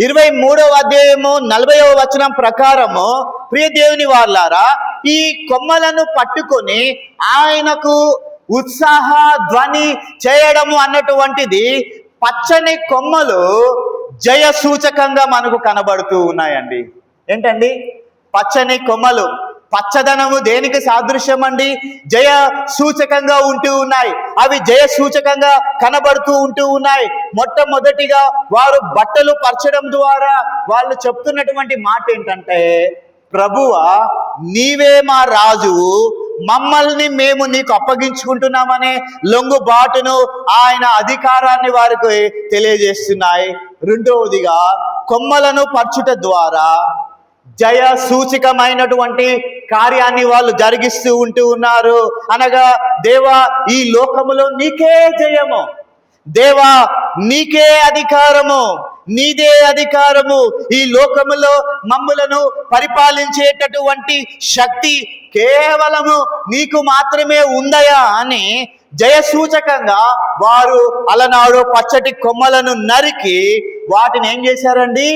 23వ అధ్యాయము 40వ వచనం ప్రకారము, ప్రియ దేవుని వారలారా, ఈ కొమ్మలను పట్టుకొని ఆయనకు ఉత్సాహ ధ్వని చేయడము అన్నటువంటిది పచ్చని కొమ్మలు జయ సూచకంగా మనకు కనబడుతూ ఉన్నాయండి. ఏంటండి? పచ్చని కొమ్మలు, పచ్చదనము దేనికి సాదృశ్యం అండి? జయ సూచకంగా ఉంటూ ఉన్నాయి. అవి జయ సూచకంగా కనబడుతూ ఉంటూ ఉన్నాయి. మొట్టమొదటిగా వారు బట్టలు పరచడం ద్వారా వాళ్ళు చెప్తున్నటువంటి మాట ఏంటంటే, ప్రభువా నీవే మా రాజువు, మమ్మల్ని మేము నీకు అప్పగించుకుంటున్నామనే లొంగుబాటును, ఆయన అధికారాన్ని వారికి తెలియజేస్తున్నాయి. రెండవదిగా కొమ్మలను పరచుట ద్వారా జయ సూచికమైనటువంటి కార్యాన్ని వాళ్ళు జరిగిస్తూ ఉంటూ ఉన్నారు. అనగా, దేవా ఈ లోకములో నీకే జయము, దేవా నీకే అధికారము, నీదే అధికారము, ఈ లోకములో మమ్ములను పరిపాలించేటటువంటి శక్తి కేవలము నీకు మాత్రమే ఉందయా అని జయ సూచకంగా వారు అలనాడు పచ్చటి కొమ్మలను నరికి వాటిని ఏం చేశారండి?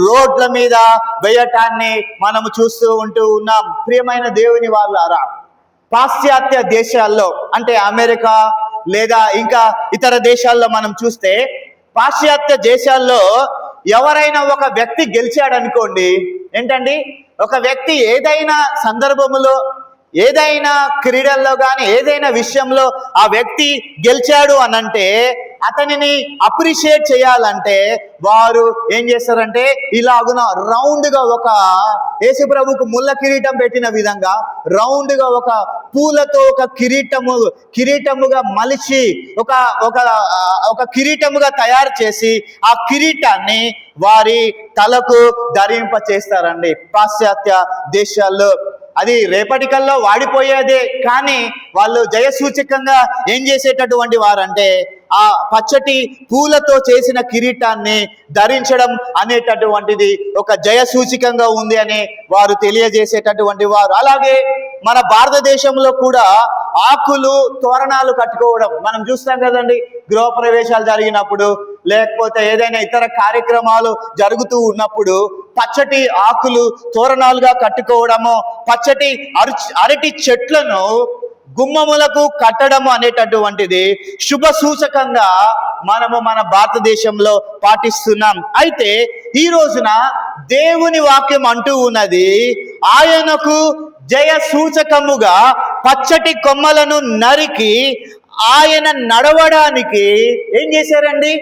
రోడ్ల మీద వేయటాన్ని మనము చూస్తూ ఉంటూ ఉన్నాం. ప్రియమైన దేవుని వాళ్ళారా, పాశ్చాత్య దేశాల్లో అంటే అమెరికా లేదా ఇంకా ఇతర దేశాల్లో మనం చూస్తే, పాశ్చాత్య దేశాల్లో ఎవరైనా ఒక వ్యక్తి గెలిచాడనుకోండి, ఏంటండి, ఒక వ్యక్తి ఏదైనా సందర్భములో, ఏదైనా క్రీడల్లో కానీ ఏదైనా విషయంలో ఆ వ్యక్తి గెలిచాడు అనంటే అతనిని అప్రిషియేట్ చేయాలంటే వారు ఏం చేస్తారంటే, ఇలాగున రౌండ్గా ఒక యేసుప్రభుకు ముళ్ళ కిరీటం పెట్టిన విధంగా రౌండ్గా ఒక పూలతో ఒక కిరీటముగా మలిచి ఒక కిరీటముగా తయారు చేసి ఆ కిరీటాన్ని వారి తలకు ధరింప చేస్తారండి పాశ్చాత్య దేశాల్లో. అది రేపటికల్లో వాడిపోయేదే, కానీ వాళ్ళు జయసూచకంగా ఏం చేసేటటువంటి వారంటే ఆ పచ్చటి పూలతో చేసిన కిరీటాన్ని ధరించడం అనేటటువంటిది ఒక జయసూచకంగా ఉంది అని వారు తెలియజేసేటటువంటి వారు. అలాగే మన భారతదేశంలో కూడా ఆకులు, తోరణాలు కట్టుకోవడం మనం చూస్తాం కదండి. గృహప్రవేశాలు జరిగినప్పుడు లేకపోతే ఏదైనా ఇతర కార్యక్రమాలు జరుగుతూ ఉన్నప్పుడు పచ్చటి ఆకులు తోరణాలుగా కట్టుకోవడము, పచ్చటి అరటి చెట్లను గుమ్మములకు కట్టడము అనేటటువంటిది శుభ సూచకంగా మనము మన భారతదేశంలో పాటిస్తున్నాం. అయితే ఈ రోజున దేవుని వాక్యం అంటూ ఉన్నది, ఆయనకు జయ సూచకముగా పచ్చటి కొమ్మలను నరికి ఆయన నడవడానికి ఏం చేశారండి?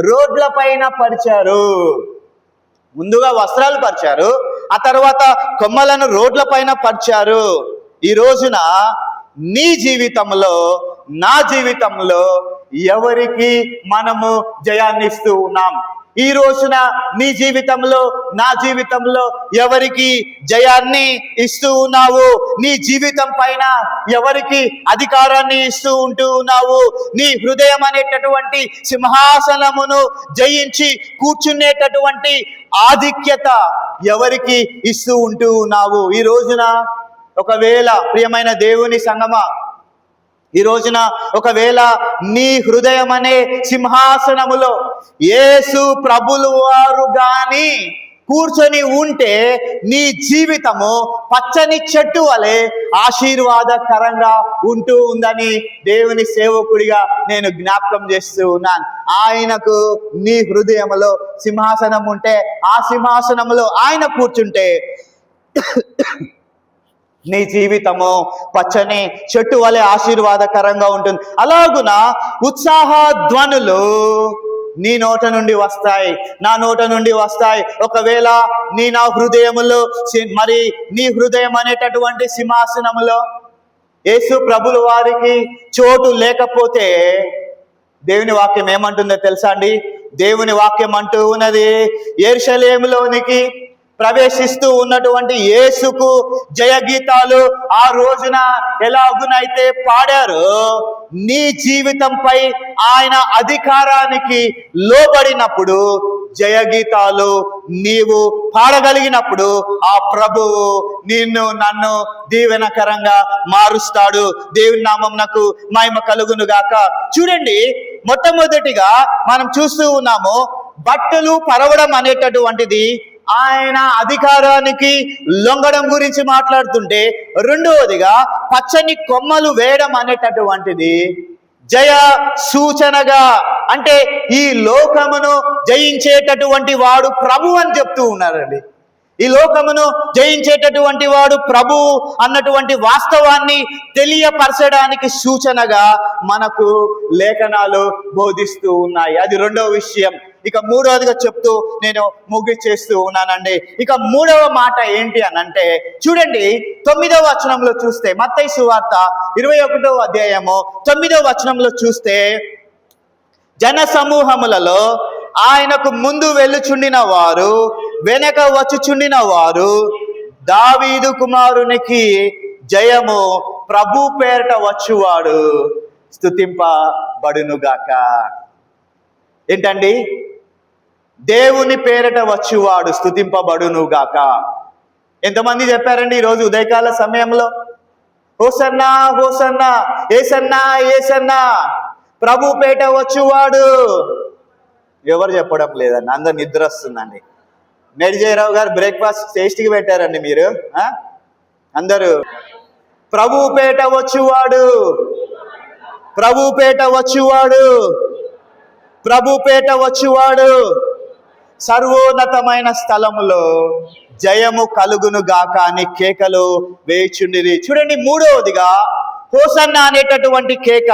రోడ్ల పైన పరిచారు. ముందుగా వస్త్రాలు పరిచారు, ఆ తర్వాత కొమ్మలను రోడ్ల పైన పరిచారు. ఈ రోజున నీ జీవితంలో, నా జీవితంలో ఎవరికి మనము జయాన్ని ఇస్తూ ఉన్నాం? ఈ రోజున నీ జీవితంలో, నా జీవితంలో ఎవరికి జయాన్ని ఇస్తూ ఉన్నావు? నీ జీవితం పైన ఎవరికి అధికారాన్ని ఇస్తూ ఉంటూ ఉన్నావు? నీ హృదయం అనేటటువంటి సింహాసనమును జయించి కూర్చునేటటువంటి ఆధిక్యత ఎవరికి ఇస్తూ ఉంటూ ఉన్నావు? ఈ రోజున ఒకవేళ ప్రియమైన దేవుని సంగమా, ఈ రోజున ఒకవేళ నీ హృదయం అనే సింహాసనములో యేసు ప్రభులు వారు గాని కూర్చొని ఉంటే నీ జీవితము పచ్చని చెట్టు వలె ఆశీర్వాదకరంగా ఉంటూ ఉందని దేవుని సేవకుడిగా నేను జ్ఞాపకం చేస్తూ ఉన్నాను. ఆయనకు నీ హృదయంలో సింహాసనం ఉంటే, ఆ సింహాసనంలో ఆయన కూర్చుంటే నీ జీవితము పచ్చని చెట్టు వలె ఆశీర్వాదకరంగా ఉంటుంది. అలాగున ఉత్సాహ ధ్వనులు నీ నోట నుండి వస్తాయి, నా నోట నుండి వస్తాయి. ఒకవేళ నా హృదయములో, మరి నీ హృదయం అనేటటువంటి సింహాసనములో యేసు ప్రభుల వారికి చోటు లేకపోతే దేవుని వాక్యం ఏమంటుందో తెలుసా అండి? దేవుని వాక్యం అంటూ ఉన్నది, యెరూషలేములోనికి ప్రవేశిస్తూ ఉన్నటువంటి యేసుకు జయగీతాలు ఆ రోజున ఎలాగునైతే పాడారో, నీ జీవితంపై ఆయన అధికారానికి లోబడినప్పుడు జయగీతాలు నీవు పాడగలిగినప్పుడు ఆ ప్రభువు నిన్ను నన్ను దీవెనకరంగా మారుస్తాడు. దేవుని నామమునకు మహిమ కలుగును గాక. చూడండి, మొట్టమొదటిగా మనం చూస్తూ ఉన్నాము, బట్టలు పరవడం అనేటటువంటిది ఆయన అధికారానికి లొంగడం గురించి మాట్లాడుతుంటే, రెండవదిగా పచ్చని కొమ్మలు వేయడం అనేటటువంటిది జయ సూచనగా, అంటే ఈ లోకమును జయించేటటువంటి వాడు ప్రభు అని చెప్తూ ఉన్నారండి. ఈ లోకమును జయించేటటువంటి వాడు ప్రభు అన్నటువంటి వాస్తవాన్ని తెలియపరచడానికి సూచనగా మనకు లేఖనాలు బోధిస్తూ ఉన్నాయి. అది రెండవ విషయం. ఇక మూడవదిగా చెప్తూ నేను ముగిచేస్తూ ఉన్నానండి. ఇక మూడవ మాట ఏంటి అని అంటే, చూడండి 9వ వచనంలో చూస్తే, మత్తయి సువార్త 21వ అధ్యాయము 9వ వచనంలో చూస్తే, జన సమూహములలో ఆయనకు ముందు వెళ్ళుచుండిన వారు, వెనక వచ్చుచుండిన వారు, దావీదు కుమారునికి జయము, ప్రభు పేరట వచ్చువాడు స్తుతింపబడునుగాక. ఏంటండి? దేవుని పేరట వచ్చువాడు స్తుతింపబడునుగాక. ఎంతమంది చెప్పారండి ఈరోజు ఉదయకాల సమయంలో? హోసన్నా హోసన్నా, ఏసన్నా ఏసన్నా, ప్రభు పేట వచ్చువాడు. ఎవరు చెప్పడం లేదండి, అందరు నిద్ర వస్తుందండి. మేడిజయరావు గారు బ్రేక్ఫాస్ట్ టేస్ట్కి పెట్టారండి మీరు అందరూ. ప్రభు పేట వచ్చువాడు, ప్రభు పేట వచ్చువాడు, ప్రభు పేట వచ్చువాడు సర్వోన్నతమైన స్థలములో జయము కలుగును గాక అని కేకలు వేయుచుండిరి. చూడండి, మూడవదిగా హోసన్నా అనేటటువంటి కేక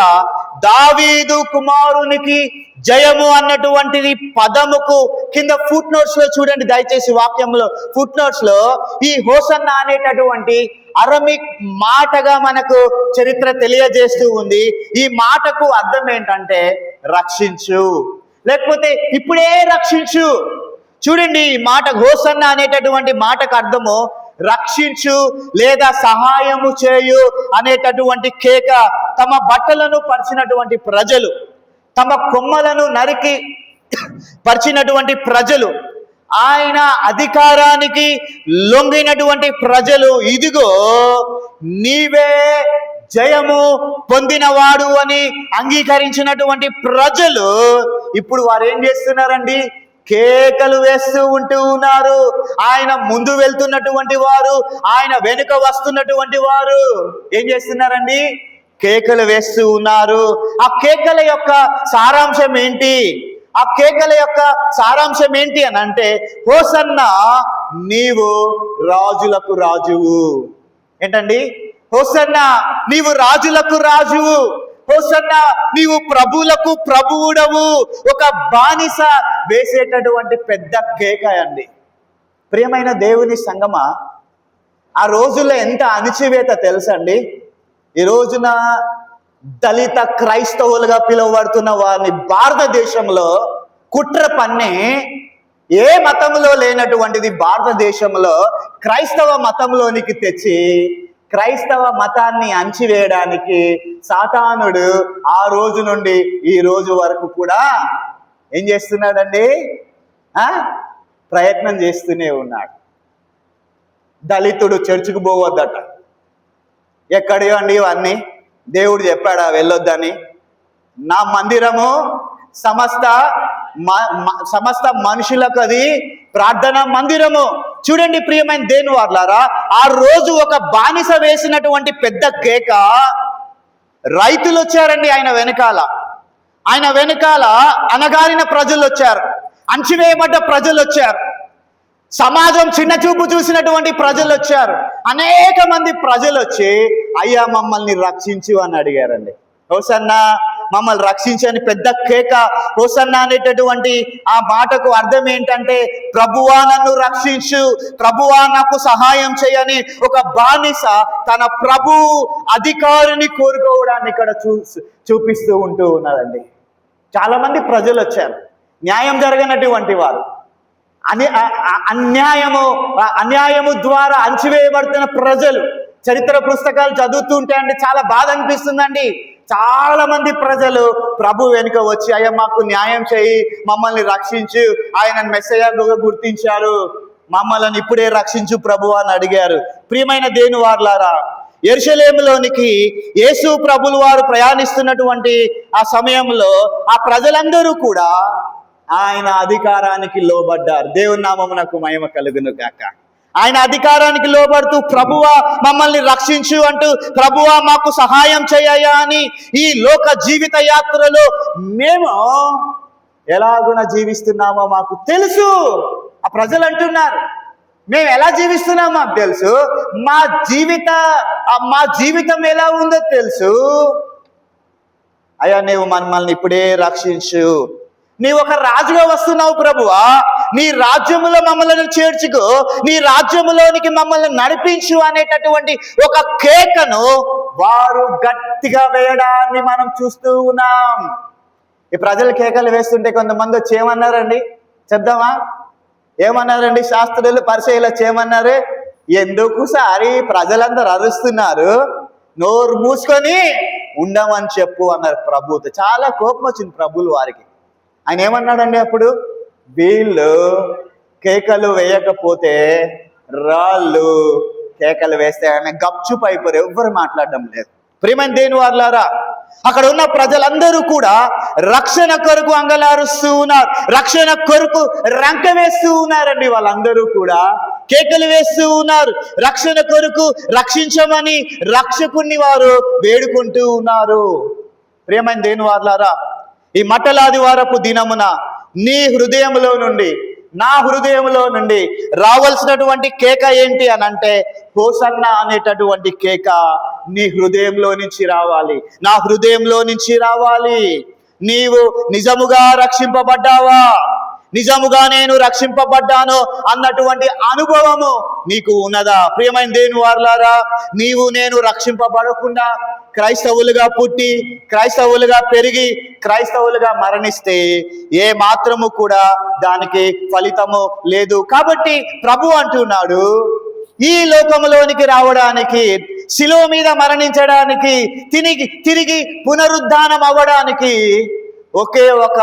దావీదు కుమారునికి జయము అన్నటువంటిది పదముకు కింద ఫుట్ నోట్స్ లో చూడండి దయచేసి, వాక్యంలో ఫుట్ నోట్స్ లో ఈ హోసన్నా అనేటటువంటి అరమిక్ మాటగా మనకు చరిత్ర తెలియజేస్తూ ఉంది. ఈ మాటకు అర్థం ఏంటంటే రక్షించు, లేకపోతే ఇప్పుడే రక్షించు. చూడండి, ఈ మాట హోసన్నా అనేటటువంటి మాటకు అర్థము రక్షించు లేదా సహాయము చేయు అనేటటువంటి కేక. తమ బట్టలను పరిచినటువంటి ప్రజలు, తమ కొమ్మలను నరికి పరిచినటువంటి ప్రజలు, ఆయన అధికారానికి లొంగినటువంటి ప్రజలు, ఇదిగో నీవే జయము పొందినవాడు అని అంగీకరించినటువంటి ప్రజలు ఇప్పుడు వారు ఏం చేస్తున్నారండి? కేకలు వేస్తూ ఉంటూ ఉన్నారు. ఆయన ముందు వెళ్తున్నటువంటి వారు, ఆయన వెనుక వస్తున్నటువంటి వారు ఏం చేస్తున్నారండి? కేకలు వేస్తూ ఉన్నారు. ఆ కేకల యొక్క సారాంశం ఏంటి? ఆ కేకల యొక్క సారాంశం ఏంటి అని అంటే, హోసన్నా నీవు రాజులకు రాజువు. ఏంటండి? హోసన్నా నీవు రాజులకు రాజువు, హోసన్నా నీవు ప్రభువులకు ప్రభువుడవు. ఒక బానిస వేసేటటువంటి పెద్ద కేక అండి. ప్రియమైన దేవుని సంగమా, ఆ రోజుల్లో ఎంత అణిచివేత తెలుసండి. ఈ రోజున దళిత క్రైస్తవులుగా పిలువబడుతున్న వారిని భారతదేశంలో కుట్ర పన్ని ఏ మతంలో లేనటువంటిది భారతదేశంలో క్రైస్తవ మతంలోనికి తెచ్చి క్రైస్తవ మతాన్ని అణిచివేయడానికి సాతానుడు ఆ రోజు నుండి ఈ రోజు వరకు కూడా ఏం చేస్తున్నాడండి? ప్రయత్నం చేస్తూనే ఉన్నాడు. దళితుడు చర్చికి పోవద్దట. ఎక్కడియో అండి ఇవన్నీ? దేవుడు చెప్పాడా వెళ్ళొద్దని? నా మందిరము సమస్త మనుషులకు అది ప్రార్థన మందిరము. చూడండి ప్రియమైన దేవుని వారలారా, ఆ రోజు ఒక బానిస వేసినటువంటి పెద్ద కేక. రైతులు వచ్చారండి ఆయన వెనకాల అణగారిన ప్రజలు వచ్చారు, అణచివేయబడ్డ ప్రజలు వచ్చారు, సమాజం చిన్న చూపు చూసినటువంటి ప్రజలు వచ్చారు. అనేక మంది ప్రజలు వచ్చి అయ్యా మమ్మల్ని రక్షించు అని అడిగారండి. హోసన్నా మమ్మల్ని రక్షించని పెద్ద కేక. హోసన్నా అనేటటువంటి ఆ మాటకు అర్థం ఏంటంటే, ప్రభువా నన్ను రక్షించు, ప్రభువా నాకు సహాయం చేయని ఒక బానిస తన ప్రభు అధికారిని కోరుకోవడాన్ని ఇక్కడ చూపిస్తూ ఉంటూ ఉన్నదండి. చాలా మంది ప్రజలు వచ్చారు, న్యాయం జరగనటువంటి వారు, అన్యాయము ద్వారా అణచివేయబడుతున్న ప్రజలు. చరిత్ర పుస్తకాలు చదువుతుంటే అండి చాలా బాధ అనిపిస్తుందండి. చాలా మంది ప్రజలు ప్రభు వెనుక వచ్చి అయ్యా మాకు న్యాయం చేయి, మమ్మల్ని రక్షించు, ఆయన మెస్సయ్యగా గుర్తించారు, మమ్మల్ని ఇప్పుడే రక్షించు ప్రభు అని అడిగారు. ప్రియమైన దేవుని వారలారా, యెరూషలేములోనికి యేసు ప్రభులు వారు ప్రయాణిస్తున్నటువంటి ఆ సమయంలో ఆ ప్రజలందరూ కూడా ఆయన అధికారానికి లోబడ్డారు. దేవుని నామమునకు మహిమ కలుగును గాక. ఆయన అధికారానికి లోబడుతూ ప్రభువా మమ్మల్ని రక్షించు అంటూ, ప్రభువా మాకు సహాయం చేయయ్యా అని ఈ లోక జీవిత యాత్రలో మేము ఎలాగున జీవిస్తున్నామో మాకు తెలుసు. ఆ ప్రజలు అంటున్నారు, మేము ఎలా జీవిస్తున్నామో మాకు తెలుసు, మా జీవితం ఎలా ఉందో తెలుసు. అయ్యా నీవు మమ్మల్ని ఇప్పుడే రక్షించు, నీవు ఒక రాజుగా వస్తున్నావు ప్రభువా, నీ రాజ్యములో మమ్మల్ని చేర్చుకో, నీ రాజ్యములోనికి మమ్మల్ని నడిపించు అనేటటువంటి ఒక కేకను వారు గట్టిగా వేయడాన్ని మనం చూస్తూ ఉన్నాం. ఈ ప్రజలు కేకలు వేస్తుంటే కొంతమంది వచ్చి ఏమన్నారండి చెప్దామా? ఏమన్నారండి? శాస్త్రులు పరిచయలు వచ్చి ఏమన్నారు? ఎందుకు సారి ప్రజలందరూ అరుస్తున్నారు, నోరు మూసుకొని ఉండమని చెప్పు అన్నారు ప్రభుతో. చాలా కోపం వచ్చింది ప్రభులు వారికి. ఆయన ఏమన్నాడండి అప్పుడు? వీళ్ళు కేకలు వేయకపోతే రాళ్ళు కేకలు వేస్తే ఆయన గప్చుప్ అయిపోరు, ఎవ్వరు మాట్లాడడం లేదు. ప్రియమైన దేవుని వారలారా, అక్కడ ఉన్న ప్రజలందరూ కూడా రక్షణ కొరకు అంగలారుస్తూ ఉన్నారు, రక్షణ కొరకు రంక వేస్తూ ఉన్నారండి. వాళ్ళందరూ కూడా కేకలు వేస్తూ ఉన్నారు, రక్షణ కొరకు రక్షించమని రక్షకుణ్ణి వారు వేడుకుంటూ ఉన్నారు. ప్రియమైన దేవుని వారలారా, ఈ మట్టలాదివారపు దినమున నీ హృదయంలో నుండి నా హృదయంలో నుండి రావాల్సినటువంటి కేక ఏంటి అని అంటే, హోసన్నా అనేటటువంటి కేక నీ హృదయంలో నుంచి రావాలి, నా హృదయంలో నుంచి రావాలి. నీవు నిజముగా రక్షింపబడ్డావా, నిజముగా నేను రక్షింపబడ్డాను అన్నటువంటి అనుభవము నీకు ఉన్నదా? ప్రియమైన దేవుని వారలారా, నీవు నేను రక్షింపబడకుండా క్రైస్తవులుగా పుట్టి, క్రైస్తవులుగా పెరిగి, క్రైస్తవులుగా మరణిస్తే ఏ మాత్రము కూడా దానికి ఫలితము లేదు. కాబట్టి ప్రభు అంటున్నాడు, ఈ లోకములోనికి రావడానికి, శిలువ మీద మరణించడానికి, తిరిగి పునరుద్ధానం అవ్వడానికి ఒకే ఒక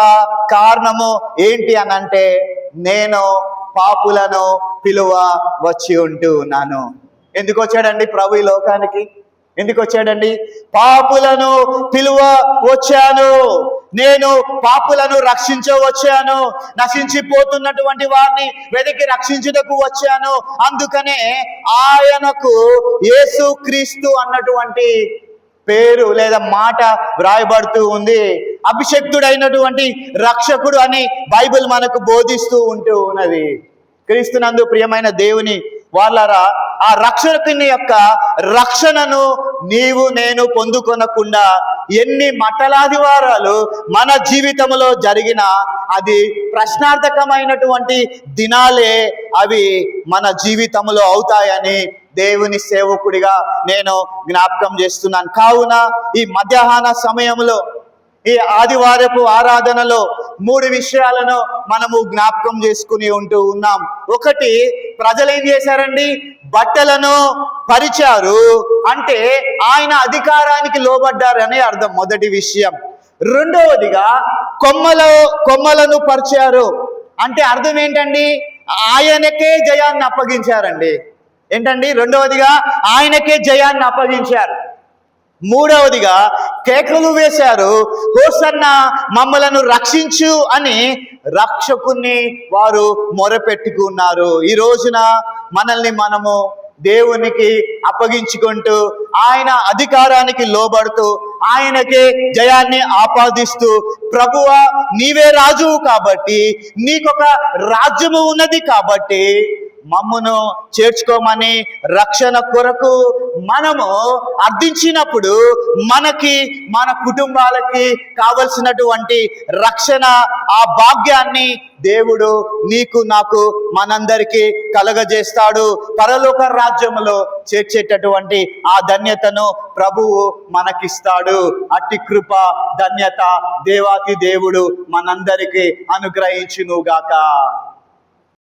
కారణము ఏంటి అని అంటే, నేను పాపులను పిలువ వచ్చి ఉంటూ ఉన్నాను. ఎందుకు వచ్చాడండి ప్రభు ఈ లోకానికి? ఎందుకు వచ్చాడండి? పాపులను పిలువ వచ్చాను, నేను పాపులను రక్షించవచ్చాను, నశించిపోతున్నటువంటి వారిని వెతికి రక్షించుటకు వచ్చాను. అందుకనే ఆయనకు యేసు క్రీస్తు అన్నటువంటి పేరు లేదా మాట వ్రాయబడుతూ ఉంది. అభిషక్తుడైనటువంటి రక్షకుడు అని బైబిల్ మనకు బోధిస్తూ ఉంటూ ఉన్నది. క్రీస్తునందు ప్రియమైన దేవుని వాళ్ళరా, ఆ రక్షకుని యొక్క రక్షణను నీవు నేను పొందుకొనకుండా ఎన్ని మట్టలాదివారాలు మన జీవితంలో జరిగినా అది ప్రశ్నార్థకమైనటువంటి దినాలే అవి మన జీవితంలో అవుతాయని దేవుని సేవకుడిగా నేను జ్ఞాపకం చేస్తున్నాను. కావున ఈ మధ్యాహ్న సమయంలో ఈ ఆదివారపు ఆరాధనలో 3 విషయాలను మనము జ్ఞాపకం చేసుకుని ఉంటూ ఉన్నాం. ఒకటి, ప్రజలు ఏం చేశారండి? బట్టలను పరిచారు, అంటే ఆయన అధికారానికి లోబడ్డారని అర్థం, మొదటి విషయం. రెండవదిగా కొమ్మలను పరిచారు, అంటే అర్థం ఏంటండి? ఆయనకే జయాన్ని అప్పగించారండి. ఏంటండి? రెండవదిగా ఆయనకే జయాన్ని అప్పగించారు. మూడవదిగా కేకలు వేశారు, హోసన్నా మమ్మలను రక్షించు అని రక్షకుని వారు మొరపెట్టుకున్నారు. ఈ రోజున మనల్ని మనము దేవునికి అప్పగించుకుంటూ ఆయన అధికారానికి లోబడుతూ ఆయనకే జయాన్ని ఆపాదిస్తూ, ప్రభువా నీవే రాజువు కాబట్టి, నీకొక రాజ్యము ఉన్నది కాబట్టి మమ్మును చేర్చుకోమని రక్షణ కొరకు మనము అర్థించినప్పుడు మనకి మన కుటుంబాలకి కావలసినటువంటి రక్షణ, ఆ భాగ్యాన్ని దేవుడు నీకు నాకు మనందరికీ కలగజేస్తాడు. పరలోక రాజ్యములో చేర్చేటటువంటి ఆ ధన్యతను ప్రభువు మనకిస్తాడు. అట్టి కృప ధన్యత దేవాతి దేవుడు మనందరికీ అనుగ్రహించునుగాక.